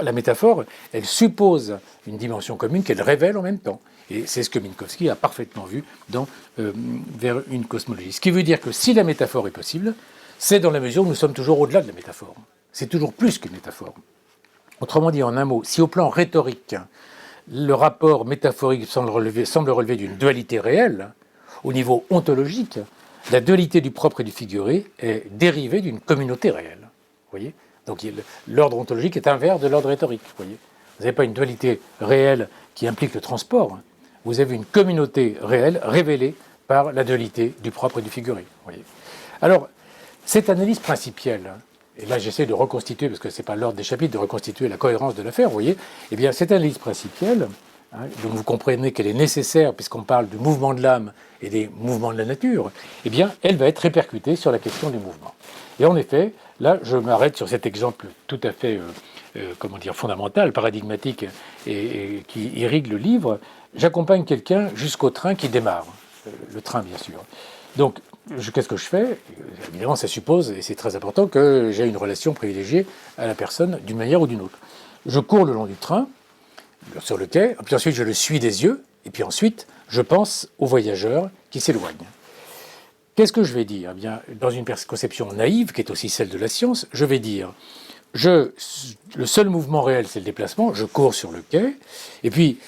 la métaphore, elle suppose une dimension commune qu'elle révèle en même temps. Et c'est ce que Minkowski a parfaitement vu dans Vers une cosmologie. Ce qui veut dire que si la métaphore est possible, c'est dans la mesure où nous sommes toujours au-delà de la métaphore. C'est toujours plus qu'une métaphore. Autrement dit, en un mot, si au plan rhétorique, le rapport métaphorique semble relever d'une dualité réelle, au niveau ontologique, la dualité du propre et du figuré est dérivée d'une communauté réelle. Vous voyez? Donc l'ordre ontologique est inverse de l'ordre rhétorique. Vous voyez? Vous n'avez pas une dualité réelle qui implique le transport. Vous avez une communauté réelle révélée par la dualité du propre et du figuré. Vous voyez? Alors, cette analyse principielle, et là j'essaie de reconstituer, parce que ce n'est pas l'ordre des chapitres, de reconstituer la cohérence de l'affaire, vous voyez? Eh bien, cette analyse principielle, donc vous comprenez qu'elle est nécessaire puisqu'on parle du mouvement de l'âme et des mouvements de la nature, eh bien, elle va être répercutée sur la question du mouvement. Et en effet, là, je m'arrête sur cet exemple tout à fait, fondamental, paradigmatique et qui irrigue le livre. J'accompagne quelqu'un jusqu'au train qui démarre, le train bien sûr. Donc, qu'est-ce que je fais? Évidemment, ça suppose, et c'est très important, que j'ai une relation privilégiée à la personne d'une manière ou d'une autre. Je cours le long du train, sur le quai, puis ensuite je le suis des yeux, et puis ensuite je pense aux voyageurs qui s'éloignent. Qu'est-ce que je vais dire? Eh bien, dans une conception naïve, qui est aussi celle de la science, je vais dire, le seul mouvement réel, c'est le déplacement, je cours sur le quai, et puis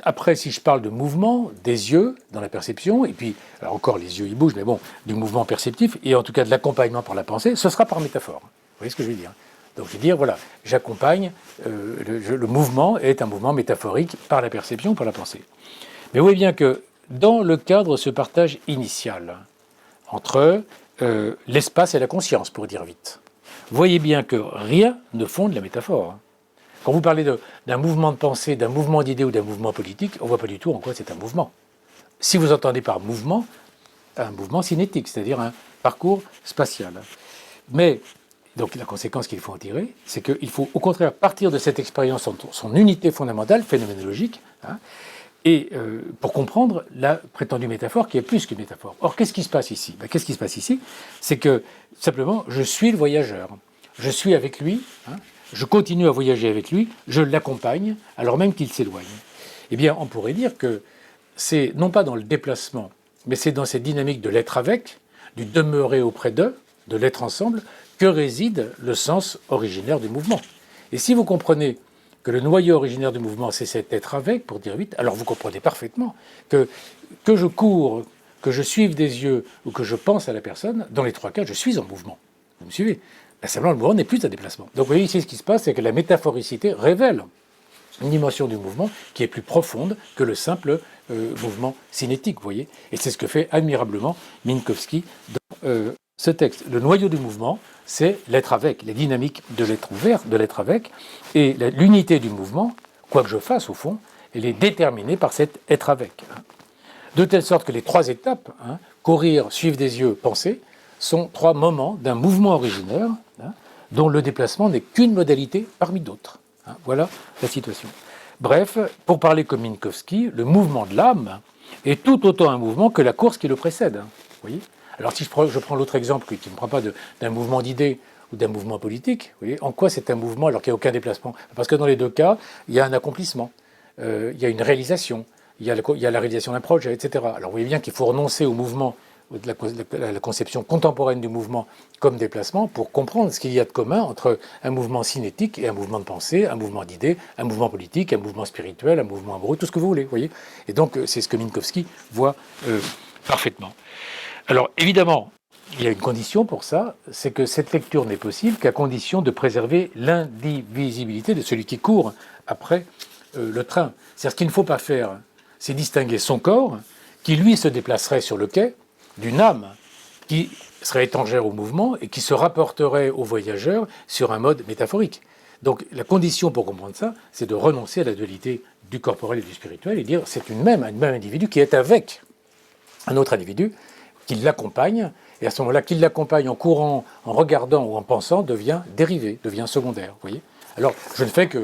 après, si je parle de mouvement, des yeux dans la perception, et puis, alors encore les yeux ils bougent, mais bon, du mouvement perceptif, et en tout cas de l'accompagnement par la pensée, ce sera par métaphore. Vous voyez ce que je veux dire? Donc je vais dire, voilà, j'accompagne, le mouvement est un mouvement métaphorique par la perception, par la pensée. Mais vous voyez bien que dans le cadre de ce partage initial entre l'espace et la conscience, pour dire vite, vous voyez bien que rien ne fonde la métaphore. Quand vous parlez d'un mouvement de pensée, d'un mouvement d'idées ou d'un mouvement politique, on ne voit pas du tout en quoi c'est un mouvement. Si vous entendez par mouvement, un mouvement cinétique, c'est-à-dire un parcours spatial. Mais donc la conséquence qu'il faut en tirer, c'est qu'il faut au contraire partir de cette expérience, son unité fondamentale, phénoménologique, et pour comprendre la prétendue métaphore qui est plus qu'une métaphore. Or, qu'est-ce qui se passe ici? Qu'est-ce qui se passe ici? C'est que simplement, je suis le voyageur. Je suis avec lui, je continue à voyager avec lui, je l'accompagne, alors même qu'il s'éloigne. Eh bien, on pourrait dire que c'est non pas dans le déplacement, mais c'est dans cette dynamique de l'être avec, du demeurer auprès d'eux, de l'être ensemble, que réside le sens originaire du mouvement. Et si vous comprenez que le noyau originaire du mouvement, c'est cet être avec, pour dire vite, alors vous comprenez parfaitement que je cours, que je suive des yeux ou que je pense à la personne, dans les trois cas, je suis en mouvement. Vous me suivez? Simplement, le mouvement n'est plus un déplacement. Donc vous voyez ici, ce qui se passe, c'est que la métaphoricité révèle une dimension du mouvement qui est plus profonde que le simple mouvement cinétique, vous voyez. Et c'est ce que fait admirablement Minkowski dans ce texte. Le noyau du mouvement, c'est l'être avec, la dynamique de l'être ouvert, de l'être avec, et l'unité du mouvement quoi que je fasse au fond, elle est déterminée par cet être avec. De telle sorte que les trois étapes, courir, suivre des yeux, penser, sont trois moments d'un mouvement originaire dont le déplacement n'est qu'une modalité parmi d'autres. Voilà la situation. Bref, pour parler comme Minkowski, le mouvement de l'âme est tout autant un mouvement que la course qui le précède. Vous voyez ? Alors si je prends l'autre exemple qui ne prend pas d'un mouvement d'idées ou d'un mouvement politique, vous voyez, en quoi c'est un mouvement alors qu'il n'y a aucun déplacement ? Parce que dans les deux cas, il y a un accomplissement, il y a une réalisation, il y a la réalisation d'un projet, etc. Alors vous voyez bien qu'il faut renoncer au mouvement, la conception contemporaine du mouvement comme déplacement pour comprendre ce qu'il y a de commun entre un mouvement cinétique et un mouvement de pensée, un mouvement d'idées, un mouvement politique, un mouvement spirituel, un mouvement amoureux, tout ce que vous voulez, voyez. Et donc c'est ce que Minkowski voit parfaitement. Alors évidemment, il y a une condition pour ça, c'est que cette lecture n'est possible qu'à condition de préserver l'indivisibilité de celui qui court après le train. C'est-à-dire ce qu'il ne faut pas faire, c'est distinguer son corps, qui lui se déplacerait sur le quai, d'une âme qui serait étrangère au mouvement et qui se rapporterait aux voyageurs sur un mode métaphorique. Donc la condition pour comprendre ça, c'est de renoncer à la dualité du corporel et du spirituel et dire c'est un même individu qui est avec un autre individu qui l'accompagne, et à ce moment-là, qu'il l'accompagne en courant, en regardant ou en pensant, devient dérivé, devient secondaire. Vous voyez ? Alors, je ne fais que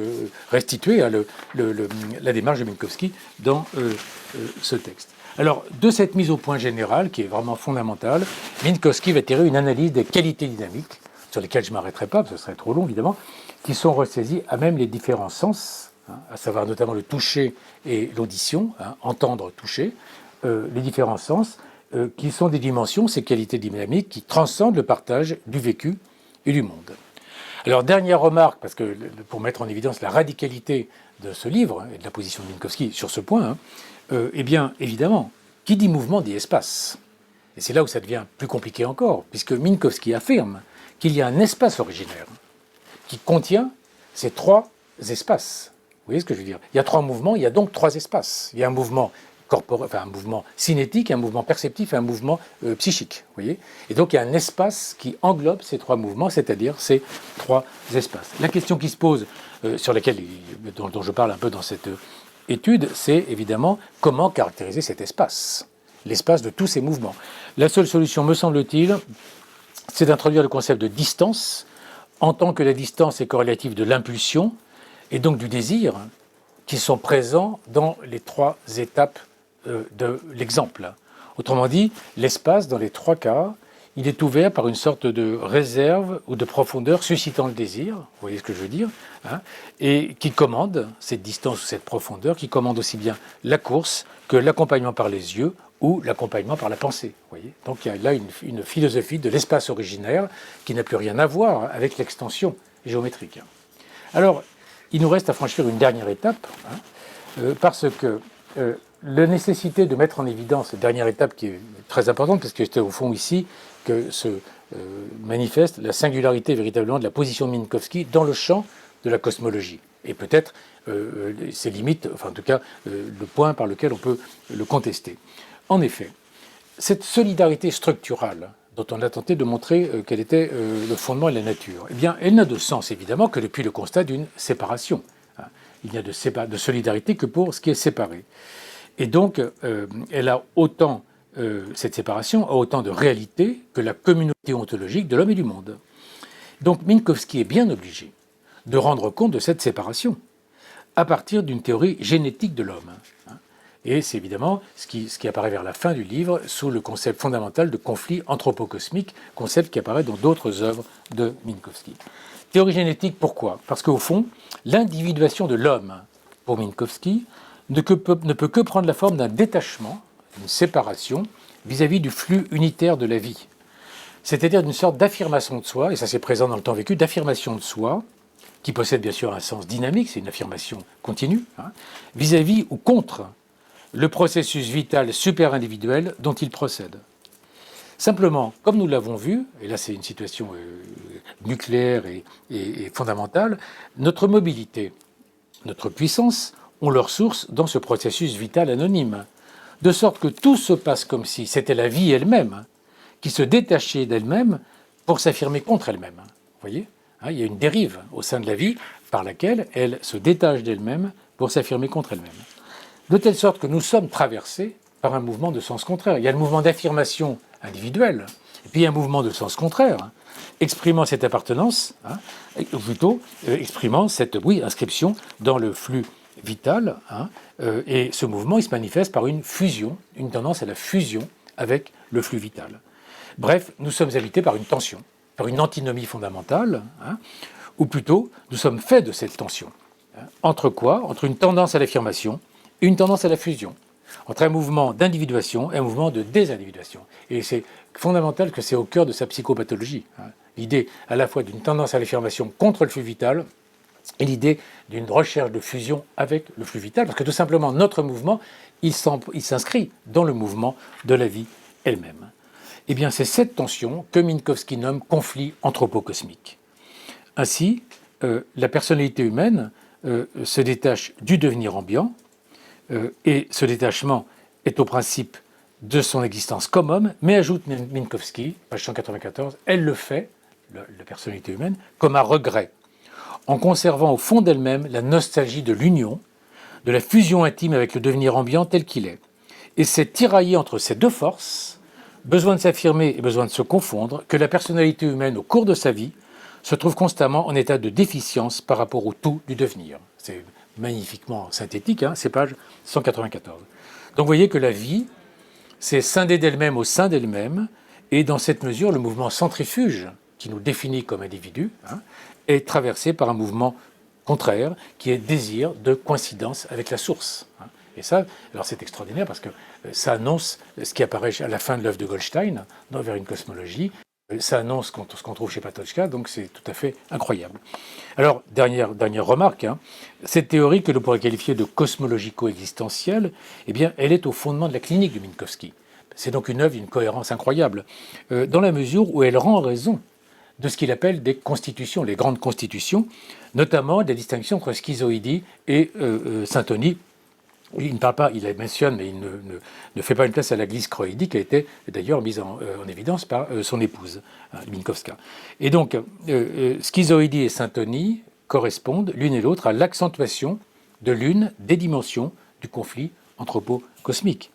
restituer la démarche de Minkowski dans ce texte. Alors, de cette mise au point générale, qui est vraiment fondamentale, Minkowski va tirer une analyse des qualités dynamiques, sur lesquelles je ne m'arrêterai pas, parce que ce serait trop long, évidemment, qui sont ressaisies à même les différents sens, à savoir notamment le toucher et l'audition, entendre, toucher, les différents sens, qui sont des dimensions, ces qualités dynamiques, qui transcendent le partage du vécu et du monde. Alors, dernière remarque, parce que pour mettre en évidence la radicalité de ce livre et de la position de Minkowski sur ce point, eh bien, évidemment, qui dit mouvement dit espace. Et c'est là où ça devient plus compliqué encore, puisque Minkowski affirme qu'il y a un espace originaire qui contient ces trois espaces. Vous voyez ce que je veux dire ? Il y a trois mouvements, il y a donc trois espaces. Il y a un mouvement un mouvement cinétique, un mouvement perceptif et un mouvement psychique. Vous voyez ? Et donc il y a un espace qui englobe ces trois mouvements, c'est-à-dire ces trois espaces. La question qui se pose, dont je parle un peu dans cette étude, c'est évidemment comment caractériser cet espace, l'espace de tous ces mouvements. La seule solution, me semble-t-il, c'est d'introduire le concept de distance, en tant que la distance est corrélative de l'impulsion et donc du désir, qui sont présents dans les trois étapes de l'exemple. Autrement dit, l'espace, dans les trois cas, il est ouvert par une sorte de réserve ou de profondeur suscitant le désir, vous voyez ce que je veux dire, et qui commande cette distance ou cette profondeur, qui commande aussi bien la course que l'accompagnement par les yeux ou l'accompagnement par la pensée. Vous voyez ? Donc il y a là une philosophie de l'espace originaire qui n'a plus rien à voir avec l'extension géométrique. Alors, il nous reste à franchir une dernière étape, parce que la nécessité de mettre en évidence cette dernière étape qui est très importante, parce que c'est au fond ici que se manifeste la singularité véritablement de la position de Minkowski dans le champ de la cosmologie. Et peut-être ses limites, enfin en tout cas le point par lequel on peut le contester. En effet, cette solidarité structurale dont on a tenté de montrer quel était le fondement de la nature, eh bien, elle n'a de sens évidemment que depuis le constat d'une séparation. Il n'y a de solidarité que pour ce qui est séparé. Et donc, elle a autant, cette séparation a autant de réalité que la communauté ontologique de l'homme et du monde. Donc Minkowski est bien obligé de rendre compte de cette séparation à partir d'une théorie génétique de l'homme. Et c'est évidemment ce qui apparaît vers la fin du livre sous le concept fondamental de conflit anthropocosmique, concept qui apparaît dans d'autres œuvres de Minkowski. Théorie génétique, pourquoi ? Parce qu'au fond, l'individuation de l'homme, pour Minkowski, ne peut que prendre la forme d'un détachement, d'une séparation, vis-à-vis du flux unitaire de la vie. C'est-à-dire d'une sorte d'affirmation de soi, et ça c'est présent dans le temps vécu, d'affirmation de soi, qui possède bien sûr un sens dynamique, c'est une affirmation continue, vis-à-vis ou contre le processus vital super-individuel dont il procède. Simplement, comme nous l'avons vu, et là c'est une situation nucléaire et fondamentale, notre mobilité, notre puissance ont leur source dans ce processus vital anonyme, de sorte que tout se passe comme si c'était la vie elle-même qui se détachait d'elle-même pour s'affirmer contre elle-même. Vous voyez ? Il y a une dérive au sein de la vie par laquelle elle se détache d'elle-même pour s'affirmer contre elle-même. De telle sorte que nous sommes traversés par un mouvement de sens contraire. Il y a le mouvement d'affirmation individuelle, et puis il y a un mouvement de sens contraire, exprimant cette appartenance, ou plutôt exprimant cette inscription dans le flux vital. Et ce mouvement, il se manifeste par une fusion, une tendance à la fusion avec le flux vital. Bref, nous sommes habités par une tension, par une antinomie fondamentale, ou plutôt, nous sommes faits de cette tension. Entre quoi? Entre une tendance à l'affirmation et une tendance à la fusion. Entre un mouvement d'individuation et un mouvement de désindividuation. Et c'est fondamental que c'est au cœur de sa psychopathologie. L'idée à la fois d'une tendance à l'affirmation contre le flux vital et l'idée d'une recherche de fusion avec le flux vital, parce que tout simplement, notre mouvement, il s'inscrit dans le mouvement de la vie elle-même. Eh bien, c'est cette tension que Minkowski nomme conflit anthropo-cosmique. Ainsi, la personnalité humaine se détache du devenir ambiant, et ce détachement est au principe de son existence comme homme, mais ajoute Minkowski, page 194, elle le fait, la personnalité humaine, comme un regret, en conservant au fond d'elle-même la nostalgie de l'union, de la fusion intime avec le devenir ambiant tel qu'il est. Et c'est tiraillé entre ces deux forces, besoin de s'affirmer et besoin de se confondre, que la personnalité humaine, au cours de sa vie, se trouve constamment en état de déficience par rapport au tout du devenir. C'est magnifiquement synthétique, c'est page 194. Donc vous voyez que la vie, c'est scinder d'elle-même au sein d'elle-même, et dans cette mesure, le mouvement centrifuge, qui nous définit comme individus, est traversé par un mouvement contraire, qui est désir de coïncidence avec la source. Et ça, alors c'est extraordinaire parce que ça annonce ce qui apparaît à la fin de l'œuvre de Goldstein, dans Vers une cosmologie. Ça annonce ce qu'on trouve chez Patočka, donc c'est tout à fait incroyable. Alors, dernière remarque, cette théorie que l'on pourrait qualifier de cosmologico-existentielle, eh bien, elle est au fondement de la clinique de Minkowski. C'est donc une œuvre d'une cohérence incroyable, dans la mesure où elle rend raison de ce qu'il appelle des constitutions, les grandes constitutions, notamment des distinctions entre schizoïdie et syntonie. Il ne parle pas, il la mentionne, mais il ne fait pas une place à la glyschroïdie qui a été d'ailleurs mise en évidence par son épouse, Minkowska. Et donc, schizoïdie et syntonie correspondent l'une et l'autre à l'accentuation de l'une des dimensions du conflit anthropo-cosmique.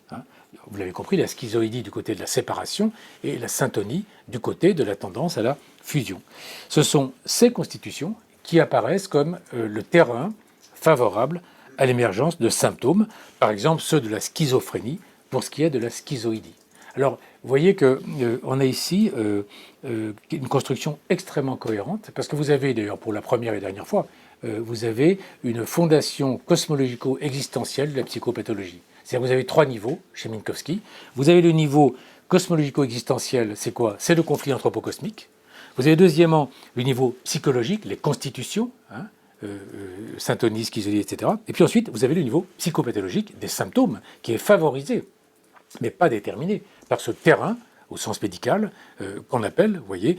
Vous l'avez compris, la schizoïdie du côté de la séparation et la syntonie du côté de la tendance à la fusion. Ce sont ces constitutions qui apparaissent comme le terrain favorable à l'émergence de symptômes, par exemple ceux de la schizophrénie, pour ce qui est de la schizoïdie. Alors, vous voyez qu'on a ici une construction extrêmement cohérente, parce que vous avez, d'ailleurs pour la première et dernière fois, vous avez une fondation cosmologico-existentielle de la psychopathologie. C'est-à-dire que vous avez trois niveaux chez Minkowski. Vous avez le niveau cosmologico-existentiel, c'est quoi? C'est le conflit anthropo-cosmique. Vous avez deuxièmement le niveau psychologique, les constitutions, syntonie, schizoïdie, etc. Et puis ensuite, vous avez le niveau psychopathologique des symptômes, qui est favorisé, mais pas déterminé, par ce terrain, au sens médical, qu'on appelle, vous voyez,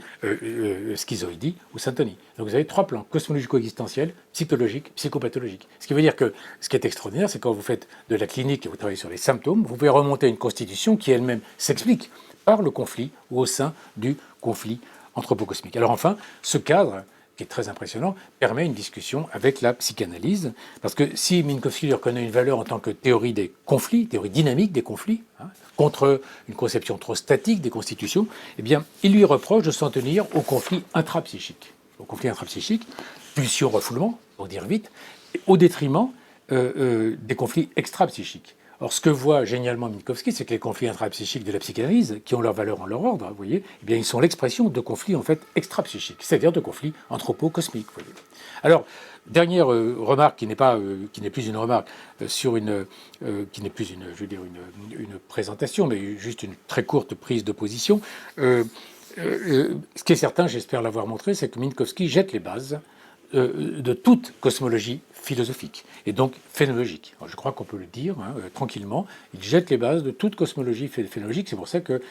schizoïdie ou syntonie. Donc vous avez trois plans, cosmologico-existentiel, psychologique, psychopathologique. Ce qui veut dire que ce qui est extraordinaire, c'est quand vous faites de la clinique et vous travaillez sur les symptômes, vous pouvez remonter à une constitution qui elle-même s'explique par le conflit ou au sein du conflit anthropo-cosmique. Alors enfin, ce cadre, qui est très impressionnant, permet une discussion avec la psychanalyse, parce que si Minkowski lui reconnaît une valeur en tant que théorie des conflits, théorie dynamique des conflits, contre une conception trop statique des constitutions, eh bien, il lui reproche de s'en tenir au conflit intrapsychique. Au conflit intrapsychique, pulsion-refoulement, pour dire vite, au détriment des conflits extrapsychiques. Or, ce que voit génialement Minkowski, c'est que les conflits intrapsychiques de la psychanalyse, qui ont leur valeur en leur ordre, vous voyez, eh bien, ils sont l'expression de conflits en fait extrapsychiques, c'est-à-dire de conflits anthropo-cosmiques. Vous voyez. Alors, dernière remarque qui n'est plus une remarque qui n'est plus une présentation, mais juste une très courte prise de position. Ce qui est certain, j'espère l'avoir montré, c'est que Minkowski jette les bases de toute cosmologie philosophique et donc phénoménologique. Alors, je crois qu'on peut le dire tranquillement. Il jette les bases de toute cosmologie phénoménologique. C'est pour ça que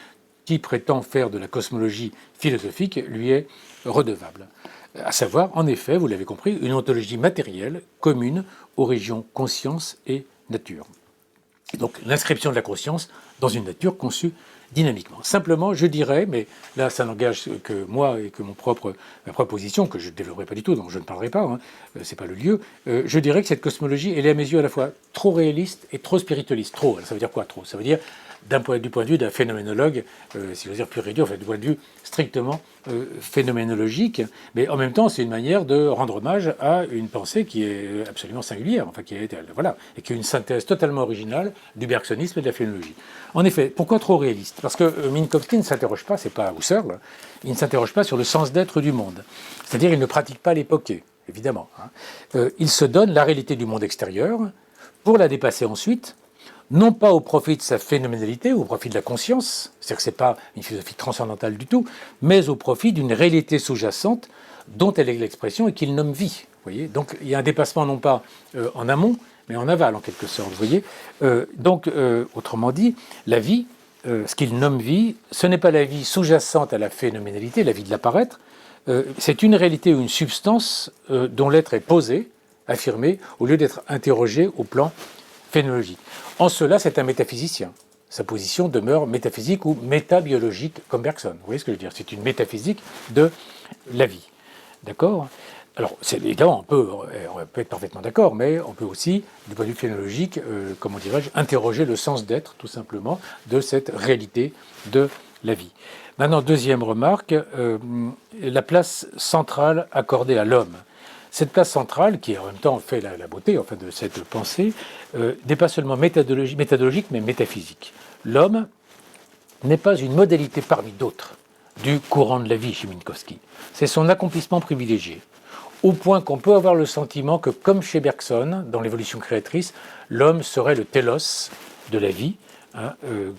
qui prétend faire de la cosmologie philosophique lui est redevable. À savoir, en effet, vous l'avez compris, une ontologie matérielle commune aux régions conscience et nature. Donc l'inscription de la conscience dans une nature conçue dynamiquement. Simplement, je dirais, mais là ça n'engage que moi et que ma propre position, que je ne développerai pas du tout, donc je ne parlerai pas, hein, c'est pas le lieu, je dirais que cette cosmologie, elle est à mes yeux à la fois trop réaliste et trop spiritualiste. Trop, ça veut dire quoi trop? Ça veut dire du point de vue d'un phénoménologue, si j'ose dire pur et dur, enfin, du point de vue strictement phénoménologique, mais en même temps c'est une manière de rendre hommage à une pensée qui est absolument singulière, enfin qui est, voilà, et qui est une synthèse totalement originale du bergsonisme et de la phénoménologie. En effet, pourquoi trop réaliste? Parce que Minkowski ne s'interroge pas, c'est pas Husserl, il ne s'interroge pas sur le sens d'être du monde. C'est-à-dire il ne pratique pas l'époqué, évidemment. Hein. Il se donne la réalité du monde extérieur pour la dépasser ensuite, non pas au profit de sa phénoménalité, au profit de la conscience, c'est-à-dire que ce n'est pas une philosophie transcendantale du tout, mais au profit d'une réalité sous-jacente dont elle est l'expression et qu'il nomme vie. Vous voyez, donc il y a un dépassement non pas en amont, mais en aval en quelque sorte. Vous voyez, autrement dit, la vie, ce qu'il nomme vie, ce n'est pas la vie sous-jacente à la phénoménalité, la vie de l'apparaître, c'est une réalité ou une substance dont l'être est posé, affirmé, au lieu d'être interrogé au plan phénoménologique. En cela, c'est un métaphysicien. Sa position demeure métaphysique ou métabiologique comme Bergson. Vous voyez ce que je veux dire? C'est une métaphysique de la vie. D'accord? Alors, évidemment, on peut être parfaitement d'accord, mais on peut aussi, du point de vue phénoménologique, comment dirais-je, interroger le sens d'être, tout simplement, de cette réalité de la vie. Maintenant, deuxième remarque, la place centrale accordée à l'homme. Cette place centrale, qui en même temps fait la beauté enfin, de cette pensée, n'est pas seulement méthodologique, mais métaphysique. L'homme n'est pas une modalité parmi d'autres du courant de la vie chez Minkowski. C'est son accomplissement privilégié, au point qu'on peut avoir le sentiment que, comme chez Bergson, dans l'évolution créatrice, l'homme serait le télos de la vie, hein,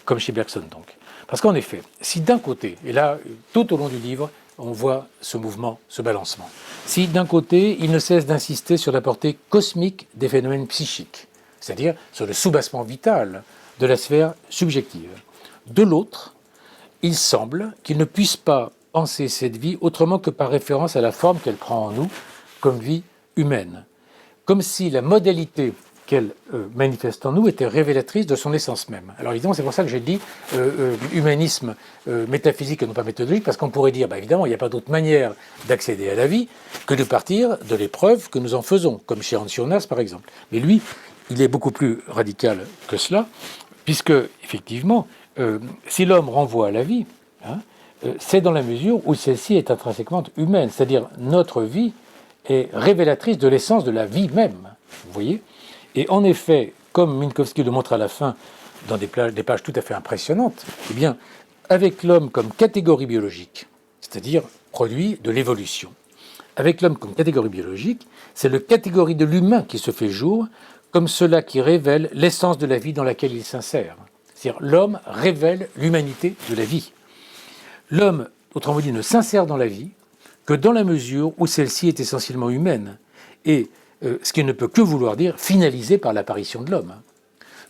comme chez Bergson donc. Parce qu'en effet, si d'un côté, et là, tout au long du livre, on voit ce mouvement, ce balancement. Si d'un côté, il ne cesse d'insister sur la portée cosmique des phénomènes psychiques, c'est-à-dire sur le soubassement vital de la sphère subjective, de l'autre, il semble qu'il ne puisse pas penser cette vie autrement que par référence à la forme qu'elle prend en nous comme vie humaine, comme si la modalité qu'elle manifeste en nous était révélatrice de son essence même. Alors évidemment, c'est pour ça que j'ai dit humanisme métaphysique et non pas méthodologique, parce qu'on pourrait dire, évidemment, il n'y a pas d'autre manière d'accéder à la vie que de partir de l'épreuve que nous en faisons, comme chez Hans Jonas par exemple. Mais lui, il est beaucoup plus radical que cela, puisque, effectivement, si l'homme renvoie à la vie, hein, c'est dans la mesure où celle-ci est intrinsèquement humaine, c'est-à-dire notre vie est révélatrice de l'essence de la vie même, vous voyez. Et en effet, comme Minkowski le montre à la fin, dans des pages tout à fait impressionnantes, eh bien, avec l'homme comme catégorie biologique, c'est-à-dire produit de l'évolution, avec l'homme comme catégorie biologique, c'est le catégorie de l'humain qui se fait jour, comme cela qui révèle l'essence de la vie dans laquelle il s'insère. C'est-à-dire l'homme révèle l'humanité de la vie. L'homme, autrement dit, ne s'insère dans la vie que dans la mesure où celle-ci est essentiellement humaine, et ce qui ne peut que vouloir dire finalisé par l'apparition de l'homme.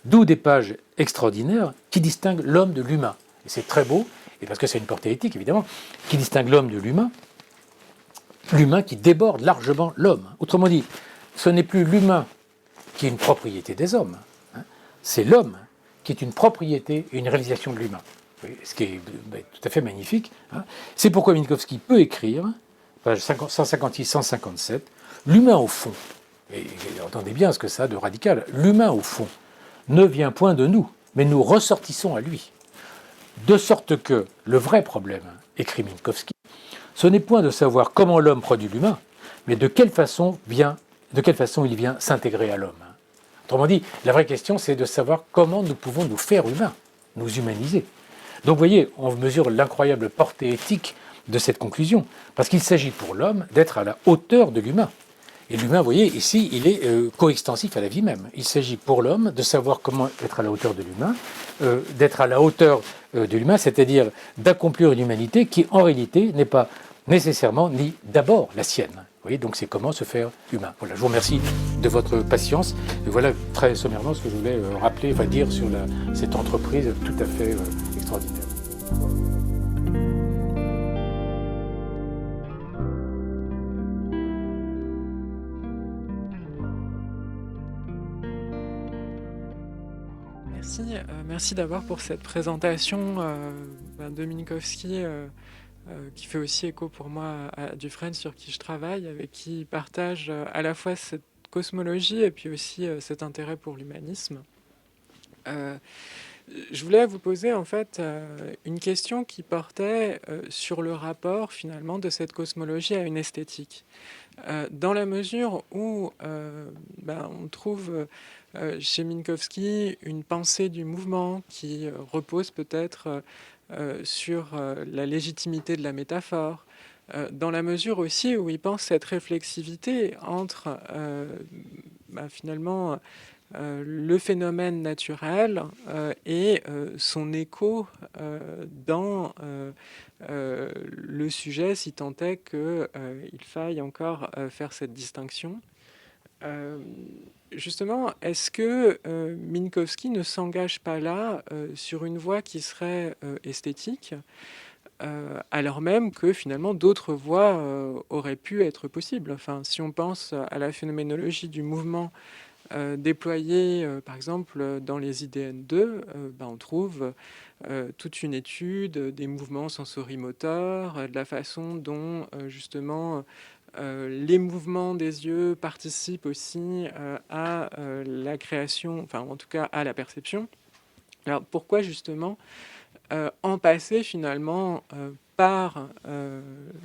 D'où des pages extraordinaires qui distinguent l'homme de l'humain. Et c'est très beau, et parce que c'est une portée éthique évidemment, qui distingue l'homme de l'humain, l'humain qui déborde largement l'homme. Autrement dit, ce n'est plus l'humain qui est une propriété des hommes, hein, c'est l'homme qui est une propriété et une réalisation de l'humain. Ce qui est tout à fait magnifique. Hein. C'est pourquoi Minkowski peut écrire, page 156-157, l'humain au fond. Et entendez bien ce que ça a de radical. L'humain, au fond, ne vient point de nous, mais nous ressortissons à lui. De sorte que le vrai problème, écrit Minkowski, ce n'est point de savoir comment l'homme produit l'humain, mais de quelle façon il vient s'intégrer à l'homme. Autrement dit, la vraie question, c'est de savoir comment nous pouvons nous faire humains, nous humaniser. Donc vous voyez, on mesure l'incroyable portée éthique de cette conclusion, parce qu'il s'agit pour l'homme d'être à la hauteur de l'humain. Et l'humain, vous voyez, ici, il est coextensif à la vie même. Il s'agit pour l'homme de savoir comment être à la hauteur de l'humain, d'être à la hauteur de l'humain, c'est-à-dire d'accomplir une humanité qui, en réalité, n'est pas nécessairement ni d'abord la sienne. Vous voyez, donc c'est comment se faire humain. Voilà, je vous remercie de votre patience. Et voilà très sommairement ce que je voulais rappeler, dire sur cette entreprise tout à fait extraordinaire. Merci. Merci d'abord pour cette présentation de Minkowski, qui fait aussi écho pour moi à Dufresne, sur qui je travaille, avec qui partage à la fois cette cosmologie et puis aussi cet intérêt pour l'humanisme. Je voulais vous poser en fait une question qui portait sur le rapport finalement de cette cosmologie à une esthétique. Dans la mesure où on trouve chez Minkowski une pensée du mouvement qui repose peut-être sur la légitimité de la métaphore, dans la mesure aussi où il pense cette réflexivité entre finalement le phénomène naturel et son écho dans le sujet, si tant est qu'il faille encore faire cette distinction. Justement, est-ce que Minkowski ne s'engage pas là sur une voie qui serait esthétique, alors même que finalement d'autres voies auraient pu être possibles? Enfin, si on pense à la phénoménologie du mouvement déployée, par exemple, dans les IDN2, on trouve toute une étude des mouvements sensorimoteurs, de la façon dont justement les mouvements des yeux participent aussi à la création, enfin en tout cas à la perception. Alors pourquoi justement en passer finalement par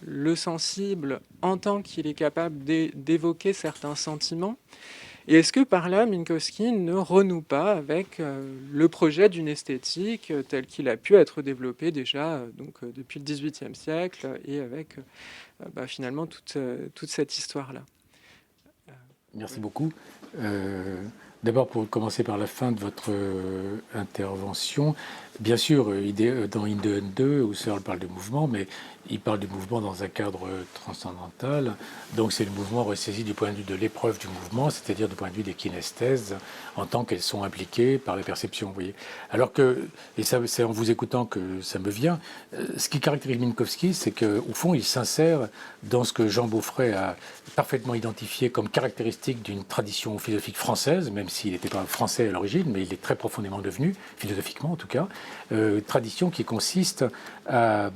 le sensible en tant qu'il est capable d'évoquer certains sentiments? Et est-ce que par là, Minkowski ne renoue pas avec le projet d'une esthétique tel qu'il a pu être développé déjà depuis le XVIIIe siècle et avec finalement toute cette histoire-là? Merci beaucoup. D'abord, pour commencer par la fin de votre intervention, bien sûr, dans IDN 2, Husserl parle de mouvement, mais il parle du mouvement dans un cadre transcendantal. Donc c'est le mouvement ressaisi du point de vue de l'épreuve du mouvement, c'est-à-dire du point de vue des kinesthèses, en tant qu'elles sont impliquées par la perception. Vous voyez. Alors que, et ça, c'est en vous écoutant que ça me vient, ce qui caractérise Minkowski, c'est qu'au fond, il s'insère dans ce que Jean Beaufret a parfaitement identifié comme caractéristique d'une tradition philosophique française, même s'il n'était pas français à l'origine, mais il est très profondément devenu, philosophiquement en tout cas, tradition qui consiste à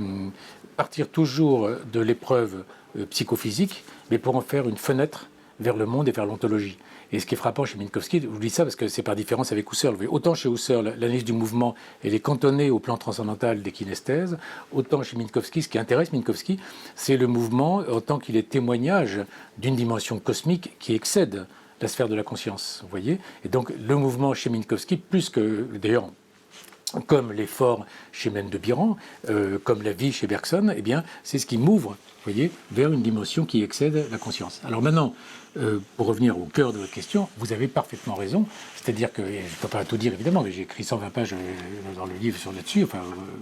partir toujours de l'épreuve psychophysique, mais pour en faire une fenêtre vers le monde et vers l'ontologie. Et ce qui est frappant chez Minkowski, je vous dis ça parce que c'est par différence avec Husserl. Autant chez Husserl, l'analyse du mouvement, elle est cantonnée au plan transcendantal des kinesthèses, autant chez Minkowski, ce qui intéresse Minkowski, c'est le mouvement en tant qu'il est témoignage d'une dimension cosmique qui excède la sphère de la conscience. Vous voyez ? Et donc le mouvement chez Minkowski, plus que, d'ailleurs, comme l'effort chez Mendes-de-Biran, comme la vie chez Bergson, eh bien, c'est ce qui m'ouvre, vous voyez, vers une dimension qui excède la conscience. Alors maintenant, pour revenir au cœur de votre question, vous avez parfaitement raison. C'est-à-dire que, je ne peux pas tout dire évidemment, mais j'ai écrit 120 pages dans le livre là-dessus, enfin,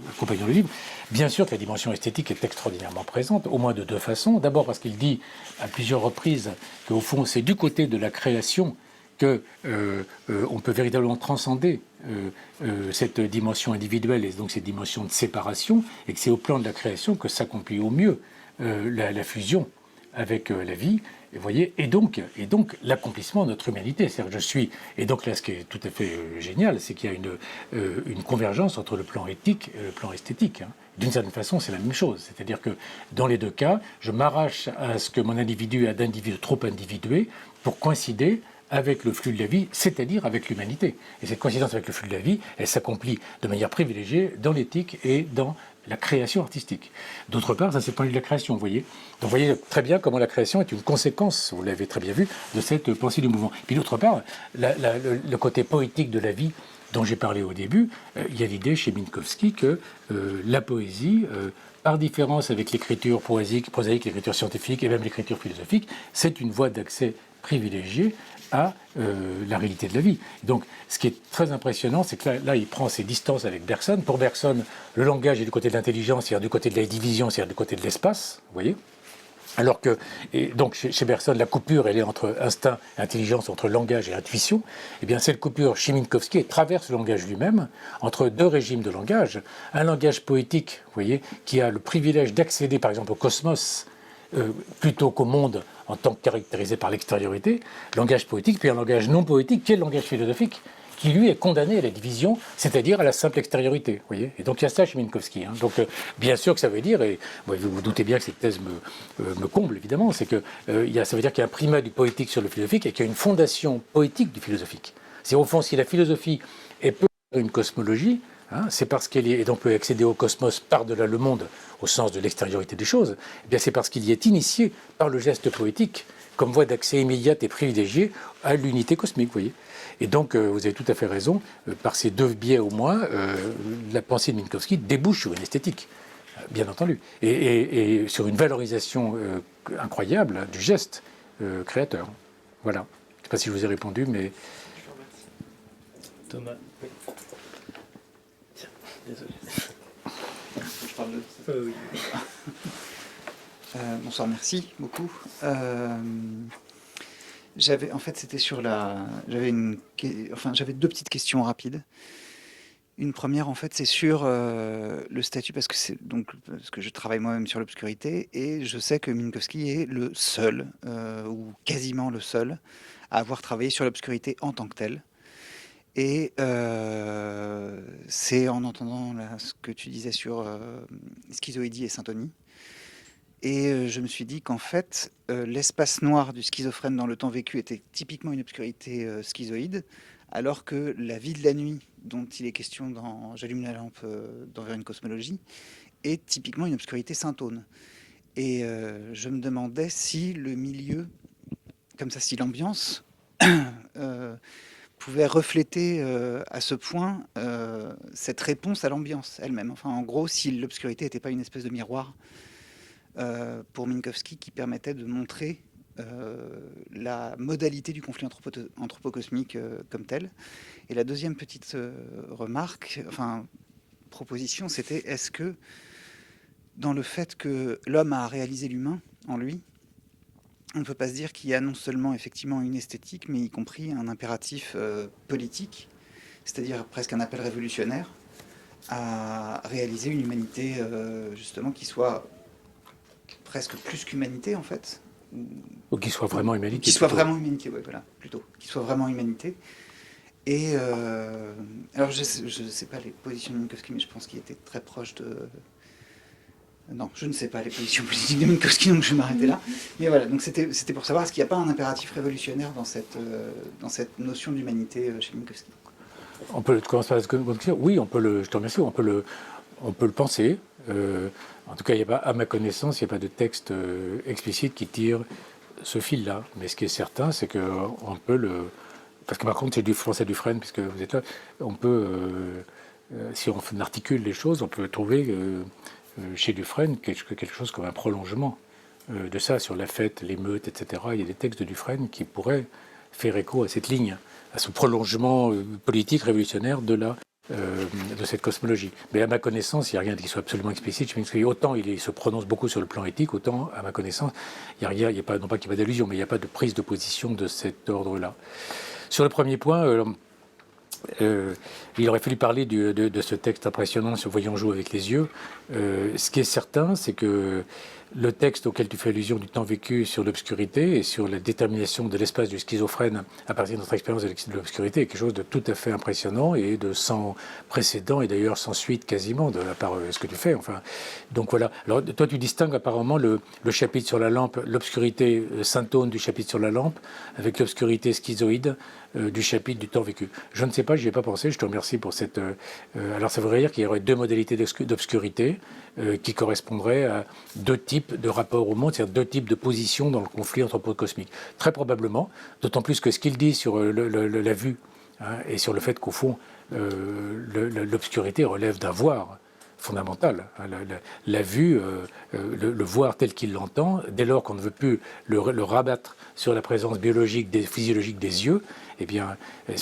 accompagnant le livre. Bien sûr que la dimension esthétique est extraordinairement présente, au moins de deux façons. D'abord parce qu'il dit à plusieurs reprises qu'au fond, c'est du côté de la création qu'on peut véritablement transcender cette dimension individuelle et donc cette dimension de séparation, et que c'est au plan de la création que s'accomplit au mieux la fusion avec la vie, et, voyez, et donc l'accomplissement de notre humanité. C'est-à-dire, et donc là, ce qui est tout à fait génial, c'est qu'il y a une convergence entre le plan éthique et le plan esthétique. D'une certaine façon, c'est la même chose. C'est-à-dire que dans les deux cas, je m'arrache à ce que mon individu a d'individus trop individués pour coïncider avec le flux de la vie, c'est-à-dire avec l'humanité. Et cette coïncidence avec le flux de la vie, elle s'accomplit de manière privilégiée dans l'éthique et dans la création artistique. D'autre part, ça c'est le point de vue de la création, vous voyez. Donc vous voyez très bien comment la création est une conséquence, vous l'avez très bien vu, de cette pensée du mouvement. Puis d'autre part, le côté poétique de la vie dont j'ai parlé au début, il y a l'idée chez Minkowski que la poésie, par différence avec l'écriture prosaïque, l'écriture scientifique et même l'écriture philosophique, c'est une voie d'accès privilégiée à la réalité de la vie. Donc, ce qui est très impressionnant, c'est que là, il prend ses distances avec Bergson. Pour Bergson, le langage est du côté de l'intelligence, c'est-à-dire du côté de la division, c'est-à-dire du côté de l'espace, vous voyez. Alors que, et donc chez Bergson, la coupure, elle est entre instinct et intelligence, entre langage et intuition. Eh bien, cette coupure chez Minkowski, elle traverse le langage lui-même, entre deux régimes de langage. Un langage poétique, vous voyez, qui a le privilège d'accéder, par exemple, au cosmos, plutôt qu'au monde en tant que caractérisé par l'extériorité, langage poétique, puis un langage non poétique, qui est le langage philosophique, qui lui est condamné à la division, c'est-à-dire à la simple extériorité. Vous voyez, et donc il y a ça chez Minkowski. Hein. Donc bien sûr que ça veut dire, et vous vous doutez bien que cette thèse me comble évidemment, c'est que ça veut dire qu'il y a un primat du poétique sur le philosophique et qu'il y a une fondation poétique du philosophique. C'est au fond, si la philosophie est peu une cosmologie, hein, c'est parce qu'elle est, et donc peut accéder au cosmos par-delà le monde, au sens de l'extériorité des choses, eh bien c'est parce qu'il y est initié par le geste poétique comme voie d'accès immédiate et privilégiée à l'unité cosmique, vous voyez. Et donc, vous avez tout à fait raison, par ces deux biais au moins, la pensée de Minkowski débouche sur une esthétique, bien entendu, et sur une valorisation incroyable du geste créateur. Voilà. Je ne sais pas si je vous ai répondu, mais... Thomas. Oui. Tiens, désolé. Je parle de... Oui. Bonsoir, merci beaucoup. En fait, c'était sur la. J'avais deux petites questions rapides. Une première, en fait, c'est sur le statut, parce que je travaille moi-même sur l'obscurité, et je sais que Minkowski est le seul, ou quasiment le seul, à avoir travaillé sur l'obscurité en tant que tel. Et c'est en entendant là, ce que tu disais sur schizoïdie et syntonie. Et je me suis dit qu'en fait, l'espace noir du schizophrène dans le temps vécu était typiquement une obscurité schizoïde, alors que la vie de la nuit, dont il est question dans J'allume la lampe d'envers une cosmologie, est typiquement une obscurité syntone. Et je me demandais si le milieu, comme ça, si l'ambiance pouvait refléter à ce point cette réponse à l'ambiance elle-même. Enfin, en gros, si l'obscurité n'était pas une espèce de miroir pour Minkowski qui permettait de montrer la modalité du conflit anthropocosmique comme tel. Et la deuxième petite proposition, c'était est-ce que dans le fait que l'homme a réalisé l'humain en lui, on ne peut pas se dire qu'il y a non seulement effectivement une esthétique, mais y compris un impératif politique, c'est-à-dire presque un appel révolutionnaire à réaliser une humanité justement qui soit presque plus qu'humanité en fait. Ou qui soit vraiment humanité. Qui soit vraiment humanité, ouais, voilà, plutôt. Qui soit vraiment humanité. Et alors je sais pas les positions de Minkowski, mais je pense qu'il était très proche de... Non, je ne sais pas les positions politiques de Minkowski, donc je vais m'arrêter là. Mais voilà, donc c'était pour savoir, est-ce qu'il n'y a pas un impératif révolutionnaire dans cette notion d'humanité chez Minkowski? On peut commencer par la question. Oui, je te remercie, on peut le penser. En tout cas, à ma connaissance, il n'y a pas de texte explicite qui tire ce fil-là. Mais ce qui est certain, c'est qu'on peut le... Parce que par contre, c'est du français Dufresne, puisque vous êtes là. On peut, si on articule les choses, on peut trouver chez Dufresne quelque chose comme un prolongement de ça, sur la fête, l'émeute, etc. Il y a des textes de Dufresne qui pourraient faire écho à cette ligne, à ce prolongement politique révolutionnaire de cette cosmologie. Mais à ma connaissance, il n'y a rien qui soit absolument explicite. Autant il se prononce beaucoup sur le plan éthique, autant à ma connaissance, il n'y a pas, non pas qu'il n'y ait pas d'allusion, mais il n'y a pas de prise de position de cet ordre-là. Sur le premier point, il aurait fallu parler de ce texte impressionnant sur Voyons jouer avec les yeux. Ce qui est certain, c'est que le texte auquel tu fais allusion du temps vécu sur l'obscurité et sur la détermination de l'espace du schizophrène à partir de notre expérience de l'obscurité est quelque chose de tout à fait impressionnant et de sans précédent et d'ailleurs sans suite quasiment à part ce que tu fais. Enfin, donc voilà. Alors toi tu distingues apparemment le chapitre sur la lampe, l'obscurité syntone du chapitre sur la lampe avec l'obscurité schizoïde du chapitre du temps vécu. Je ne sais pas, j'y ai pas pensé. Je te remercie pour cette. Alors ça voudrait dire qu'il y aurait deux modalités d'obscurité qui correspondraient à deux types de rapports au monde, c'est-à-dire deux types de positions dans le conflit anthropocosmique. Très probablement, d'autant plus que ce qu'il dit sur la vue hein, et sur le fait qu'au fond, l'obscurité relève d'un voir fondamental. Hein, la vue, le voir tel qu'il l'entend, dès lors qu'on ne veut plus le rabattre sur la présence biologique, physiologique des yeux, eh bien,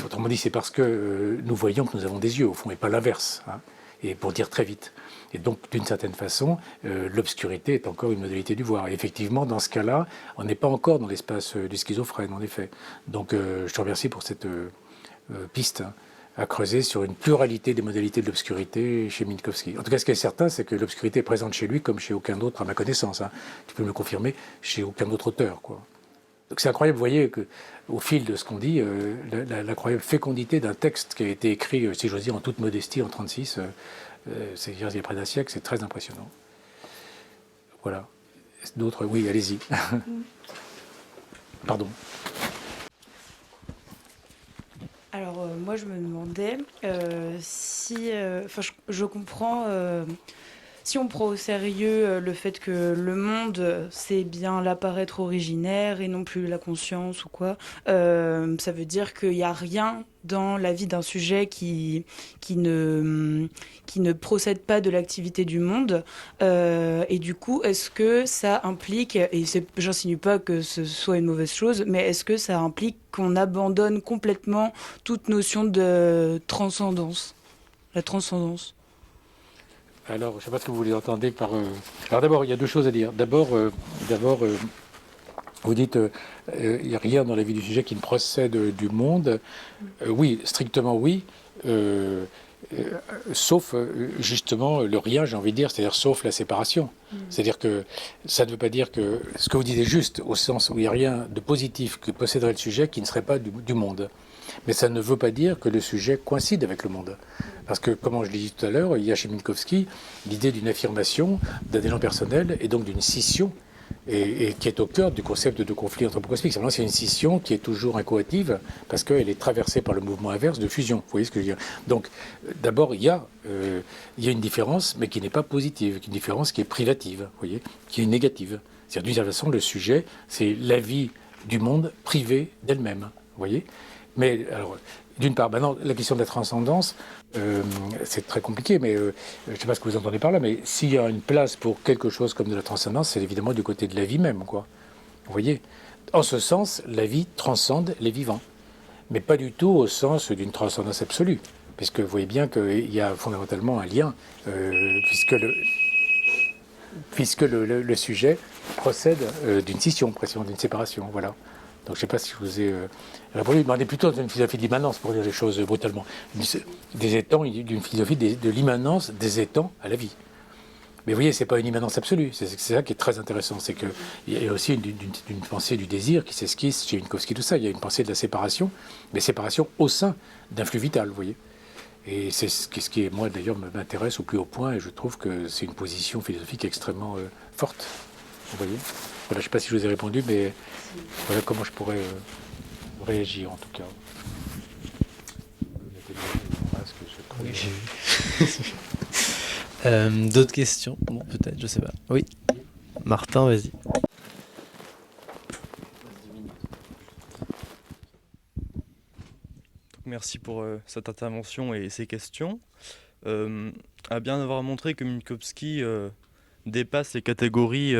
autrement dit, c'est parce que nous voyons que nous avons des yeux, au fond, et pas l'inverse. Hein, et pour dire très vite. Et donc, d'une certaine façon, l'obscurité est encore une modalité du voir. Et effectivement, dans ce cas-là, on n'est pas encore dans l'espace du schizophrène, en effet. Donc, je te remercie pour cette piste hein, à creuser sur une pluralité des modalités de l'obscurité chez Minkowski. En tout cas, ce qui est certain, c'est que l'obscurité est présente chez lui comme chez aucun autre, à ma connaissance. Hein. Tu peux me le confirmer, chez aucun autre auteur, quoi. Donc c'est incroyable, vous voyez, qu'au fil de ce qu'on dit, l'incroyable fécondité d'un texte qui a été écrit, si j'ose dire, en toute modestie, en 1936, c'est-à-dire il y a près d'un siècle, c'est très impressionnant. Voilà. D'autres, oui, allez-y. Pardon. Alors, moi, je me demandais si. Enfin, je comprends. Si on prend au sérieux le fait que le monde, c'est bien l'apparaître originaire et non plus la conscience ou quoi, ça veut dire qu'il n'y a rien dans la vie d'un sujet qui ne procède pas de l'activité du monde. Et du coup, est-ce que ça implique, et j'insinue pas que ce soit une mauvaise chose, mais est-ce que ça implique qu'on abandonne complètement toute notion de transcendance, la transcendance? Alors, je ne sais pas ce que vous voulez entendre par... Alors d'abord, il y a deux choses à dire. D'abord, vous dites, il n'y a rien dans la vie du sujet qui ne procède du monde. Oui, strictement oui. Sauf justement le rien, j'ai envie de dire, c'est-à-dire sauf la séparation. C'est-à-dire que ça ne veut pas dire que ce que vous dites est juste, au sens où il n'y a rien de positif que posséderait le sujet qui ne serait pas du monde. Mais ça ne veut pas dire que le sujet coïncide avec le monde. Parce que, comme je l'ai dit tout à l'heure, il y a chez Minkowski l'idée d'une affirmation, d'un élan personnel et donc d'une scission, et qui est au cœur du concept de conflit anthropocosmique. Simplement, c'est une scission qui est toujours incoative parce qu'elle est traversée par le mouvement inverse de fusion. Vous voyez ce que je veux dire? Donc, d'abord, il y a une différence, mais qui n'est pas positive, une différence qui est privative, vous voyez, qui est négative. C'est-à-dire, d'une certaine façon, le sujet, c'est la vie du monde privée d'elle-même, vous voyez. Mais alors, d'une part, maintenant, la question de la transcendance, c'est très compliqué, mais je ne sais pas ce que vous entendez par là, mais s'il y a une place pour quelque chose comme de la transcendance, c'est évidemment du côté de la vie même, quoi. Vous voyez? En ce sens, la vie transcende les vivants, mais pas du tout au sens d'une transcendance absolue, puisque vous voyez bien qu'il y a fondamentalement un lien, puisque le sujet procède d'une scission, d'une séparation, voilà. Donc je ne sais pas si je vous ai répondu, mais on est plutôt dans une philosophie de l'immanence, pour dire les choses brutalement. Des étangs, d'une philosophie de l'immanence des étangs à la vie. Mais vous voyez, ce n'est pas une immanence absolue, c'est ça qui est très intéressant, c'est qu'il y a aussi une pensée du désir qui s'esquisse chez Minkowski, tout ça, il y a une pensée de la séparation, mais séparation au sein d'un flux vital, vous voyez. Et c'est ce qui, moi d'ailleurs, m'intéresse au plus haut point, et je trouve que c'est une position philosophique extrêmement forte, vous voyez. Voilà, je ne sais pas si je vous ai répondu, mais voilà comment je pourrais réagir en tout cas. Oui, j'ai vu. D'autres questions? Bon, peut-être, je sais pas. Oui. Martin, vas-y. Merci pour cette intervention et ces questions. À bien avoir montré que Minkowski dépasse les catégories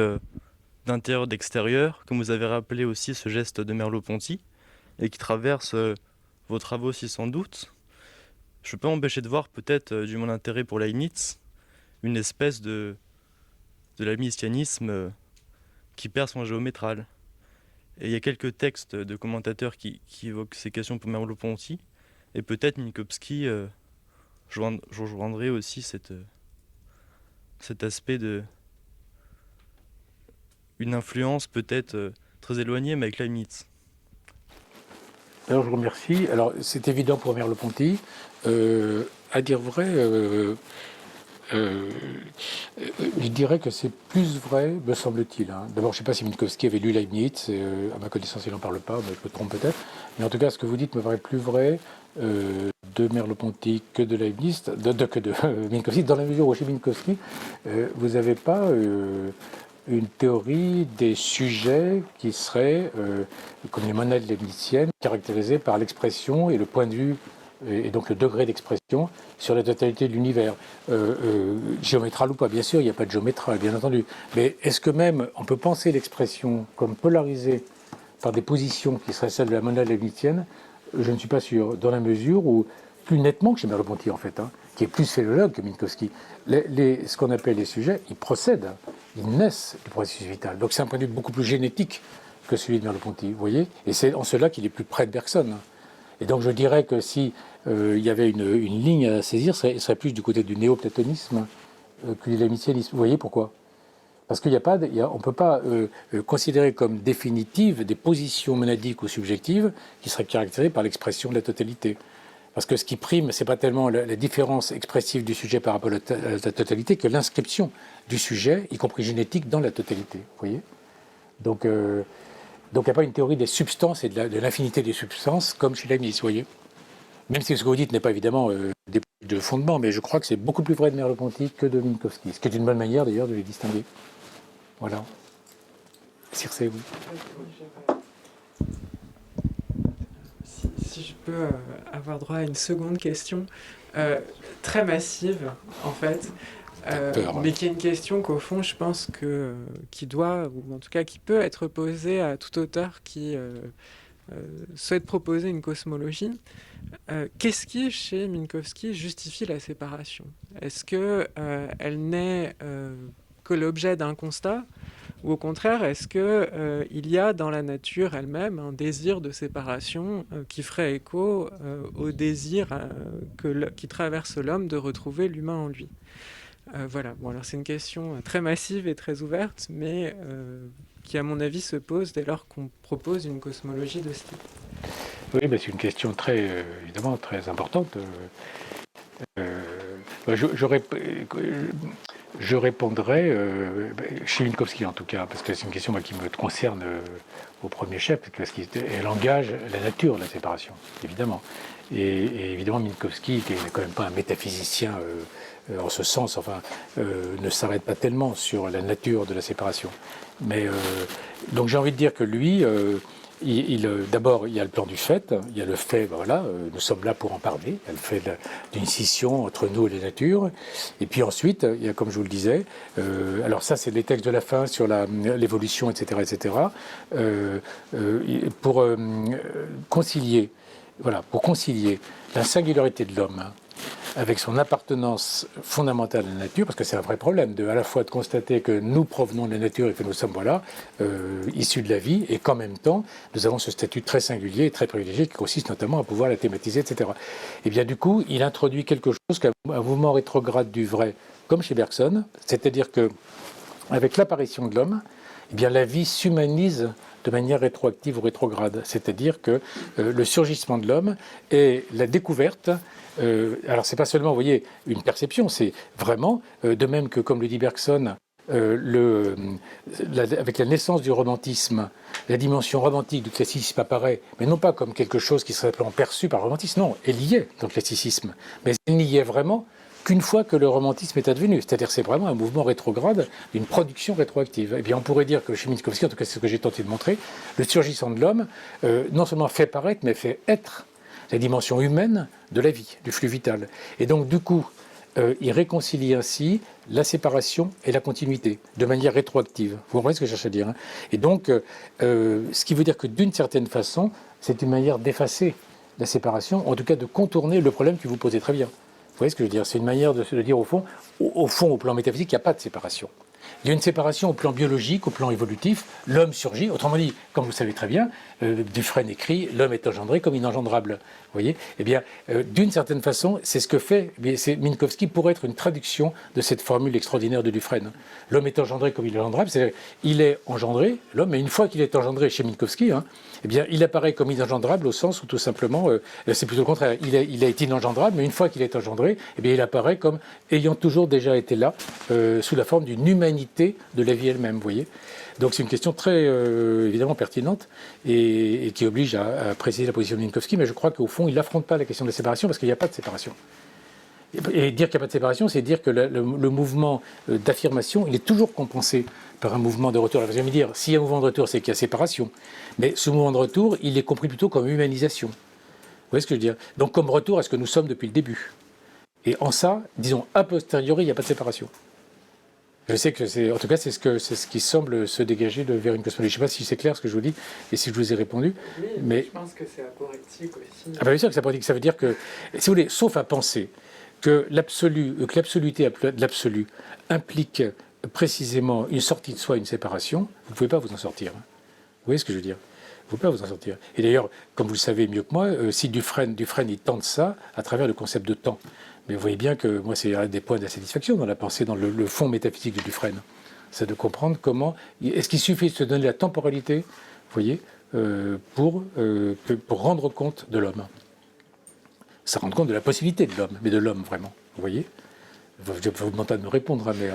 d'intérieur d'extérieur, comme vous avez rappelé aussi ce geste de Merleau-Ponty, et qui traverse vos travaux aussi sans doute. Je peux m'empêcher de voir peut-être, du mon intérêt pour Leibniz, une espèce de leibnizianisme qui perd son géométral. Et il y a quelques textes de commentateurs qui évoquent ces questions pour Merleau-Ponty, et peut-être Minkowski rejoindrait aussi cet aspect de une influence peut-être très éloignée, mais avec Leibniz. Alors je vous remercie. Alors c'est évident pour Merleau-Ponty. À dire vrai, je dirais que c'est plus vrai, me semble-t-il. Hein. D'abord, je ne sais pas si Minkowski avait lu Leibniz, à ma connaissance, il n'en parle pas, mais je me trompe peut-être. Mais en tout cas, ce que vous dites me paraît plus vrai de Merleau-Ponty que de Leibniz, que de Minkowski, dans la mesure où chez Minkowski, vous n'avez pas une théorie des sujets qui serait, comme les monades leibniziennes, caractérisée par l'expression et le point de vue, et donc le degré d'expression sur la totalité de l'univers. Géométral ou pas, bien sûr, il n'y a pas de géométral, bien entendu. Mais est-ce que même on peut penser l'expression comme polarisée par des positions qui seraient celles de la monade leibnizienne? Je ne suis pas sûr, dans la mesure où, plus nettement que chez Merleau-Ponty en fait, hein, qui est plus philologue que Minkowski, ce qu'on appelle les sujets, ils procèdent, ils naissent du processus vital. Donc c'est un point de vue beaucoup plus génétique que celui de Merleau-Ponty, vous voyez. Et c'est en cela qu'il est plus près de Bergson. Et donc je dirais que si il y avait une ligne à saisir, ce serait plus du côté du néo-platonisme que du leibnizianisme. Vous voyez pourquoi? Parce qu'on ne peut pas considérer comme définitives des positions monadiques ou subjectives qui seraient caractérisées par l'expression de la totalité. Parce que ce qui prime, ce n'est pas tellement la différence expressive du sujet par rapport à la totalité que l'inscription du sujet, y compris génétique, dans la totalité. Vous voyez ? Donc il n'y a pas une théorie des substances et de l'infinité des substances comme chez Leibniz, vous voyez ? Même si ce que vous dites n'est pas évidemment de fondement, mais je crois que c'est beaucoup plus vrai de Merleau-Ponty que de Minkowski, ce qui est une bonne manière d'ailleurs de les distinguer. Voilà. Circé, oui. Si je peux avoir droit à une seconde question, très massive en fait, mais qui est une question qu'au fond je pense qui doit, ou en tout cas qui peut être posée à tout auteur qui souhaite proposer une cosmologie. Qu'est-ce qui, chez Minkowski, justifie la séparation ? Est-ce qu'elle n'est que l'objet d'un constat ? Ou au contraire, est-ce qu'il y a dans la nature elle-même un désir de séparation qui ferait écho au désir qui traverse l'homme de retrouver l'humain en lui ? Voilà, bon, alors c'est une question très massive et très ouverte, mais qui, à mon avis, se pose dès lors qu'on propose une cosmologie de ce type. Oui, mais c'est une question évidemment très importante. Je répondrai chez Minkowski en tout cas, parce que c'est une question qui me concerne au premier chef, parce qu'elle engage la nature de la séparation, évidemment. Et évidemment, Minkowski, qui n'est quand même pas un métaphysicien en ce sens, ne s'arrête pas tellement sur la nature de la séparation. Mais donc j'ai envie de dire que lui, d'abord, il y a le plan du fait, il y a le fait, nous sommes là pour en parler, il y a le fait d'une scission entre nous et la nature, et puis ensuite, il y a, comme je vous le disais, alors ça c'est les textes de la fin sur l'évolution, etc., pour concilier la singularité de l'homme avec son appartenance fondamentale à la nature, parce que c'est un vrai problème à la fois de constater que nous provenons de la nature et que nous sommes issus de la vie, et qu'en même temps, nous avons ce statut très singulier et très privilégié qui consiste notamment à pouvoir la thématiser, etc. Et bien du coup, il introduit quelque chose qu'un mouvement rétrograde du vrai, comme chez Bergson, c'est-à-dire que avec l'apparition de l'homme, eh bien la vie s'humanise de manière rétroactive ou rétrograde, c'est-à-dire que le surgissement de l'homme est la découverte. Alors c'est pas seulement, vous voyez, une perception, c'est vraiment, de même que, comme le dit Bergson, avec la naissance du romantisme, la dimension romantique du classicisme apparaît, mais non pas comme quelque chose qui serait simplement perçu par le romantisme, non, elle y est dans le classicisme, mais elle n'y est vraiment qu'une fois que le romantisme est advenu, c'est-à-dire c'est vraiment un mouvement rétrograde, une production rétroactive. Et bien on pourrait dire que chez Minkowski, en tout cas c'est ce que j'ai tenté de montrer, le surgissant de l'homme non seulement fait paraître, mais fait être la dimension humaine de la vie, du flux vital. Et donc du coup, il réconcilie ainsi la séparation et la continuité, de manière rétroactive. Vous comprenez ce que je cherche à dire, hein ? Et donc, ce qui veut dire que d'une certaine façon, c'est une manière d'effacer la séparation, en tout cas de contourner le problème que vous posez très bien. Vous voyez ce que je veux dire ? C'est une manière de dire au fond, au plan métaphysique, il n'y a pas de séparation. Il y a une séparation au plan biologique, au plan évolutif. L'homme surgit. Autrement dit, comme vous le savez très bien, Dufresne écrit « L'homme est engendré comme inengendrable ». Vous voyez ? Eh bien, d'une certaine façon, c'est ce que fait Minkowski pour être une traduction de cette formule extraordinaire de Dufresne. L'homme est engendré comme inengendrable, c'est-à-dire il est engendré, l'homme, mais une fois qu'il est engendré chez Minkowski, eh bien, il apparaît comme inengendrable au sens où tout simplement, c'est plutôt le contraire, il est inengendrable, mais une fois qu'il est engendré, eh bien, il apparaît comme ayant toujours déjà été là, sous la forme d'une humanité de la vie elle-même, vous voyez. Donc c'est une question très évidemment pertinente et qui oblige à préciser la position de Minkowski, mais je crois qu'au fond, il n'affronte pas la question de la séparation parce qu'il n'y a pas de séparation. Et dire qu'il n'y a pas de séparation, c'est dire que le mouvement d'affirmation, il est toujours compensé par un mouvement de retour. Alors, vous allez me dire, s'il y a un mouvement de retour, c'est qu'il y a séparation. Mais ce mouvement de retour, il est compris plutôt comme humanisation. Vous voyez ce que je veux dire ? Donc comme retour à ce que nous sommes depuis le début. Et en ça, disons, a posteriori, il n'y a pas de séparation. Je sais que c'est, en tout cas, c'est ce qui semble se dégager vers une cosmologie. Je ne sais pas si c'est clair ce que je vous dis et si je vous ai répondu. Oui, mais je pense que c'est aporectique aussi. Ah bien sûr que c'est aporectique. Ça veut dire que, si vous voulez, sauf à penser que l'absoluté de l'absolu implique précisément une sortie de soi, une séparation, vous ne pouvez pas vous en sortir. Vous voyez ce que je veux dire ? Vous ne pouvez pas vous en sortir. Et d'ailleurs, comme vous le savez mieux que moi, si Dufresne il tente ça à travers le concept de temps. Mais vous voyez bien que moi, c'est un des points d'insatisfaction dans la pensée, dans le fond métaphysique de Dufresne. c'est de comprendre comment... Est-ce qu'il suffit de se donner la temporalité, vous voyez, pour rendre compte de l'homme. Ça rend compte de la possibilité de l'homme, mais de l'homme vraiment, vous voyez. Je vous demande pas de me répondre, hein, mais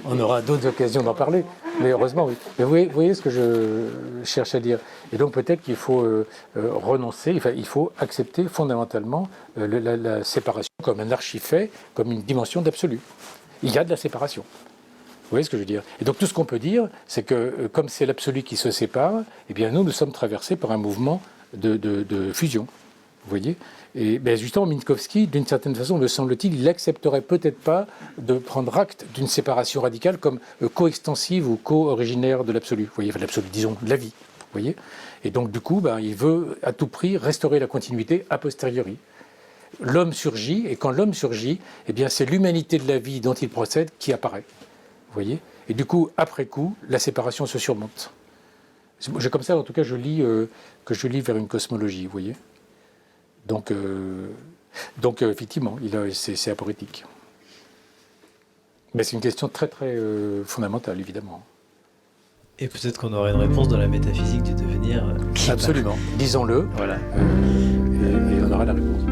on aura d'autres occasions d'en parler. Mais heureusement, oui. Mais vous voyez ce que je cherche à dire. Et donc peut-être qu'il faut renoncer, enfin, il faut accepter fondamentalement la séparation comme un archifait, comme une dimension d'absolu. Il y a de la séparation. Vous voyez ce que je veux dire? Et donc tout ce qu'on peut dire, c'est que comme c'est l'absolu qui se sépare, eh bien nous sommes traversés par un mouvement de fusion. Vous voyez? Et ben justement, Minkowski, d'une certaine façon, me semble-t-il, il n'accepterait peut-être pas de prendre acte d'une séparation radicale comme coextensive ou co-originaire de l'absolu. Vous voyez, enfin, de l'absolu, disons, de la vie. Vous voyez? Et donc, du coup, ben, il veut à tout prix restaurer la continuité a posteriori. L'homme surgit, et quand l'homme surgit, eh bien, c'est l'humanité de la vie dont il procède qui apparaît. Vous voyez? Et du coup, après coup, la séparation se surmonte. C'est comme ça, en tout cas, que je lis vers une cosmologie, vous voyez? Donc effectivement, c'est aporétique. Mais c'est une question très très fondamentale, évidemment. Et peut-être qu'on aura une réponse dans la métaphysique du devenir. Absolument, disons-le. Voilà. Et on aura la réponse.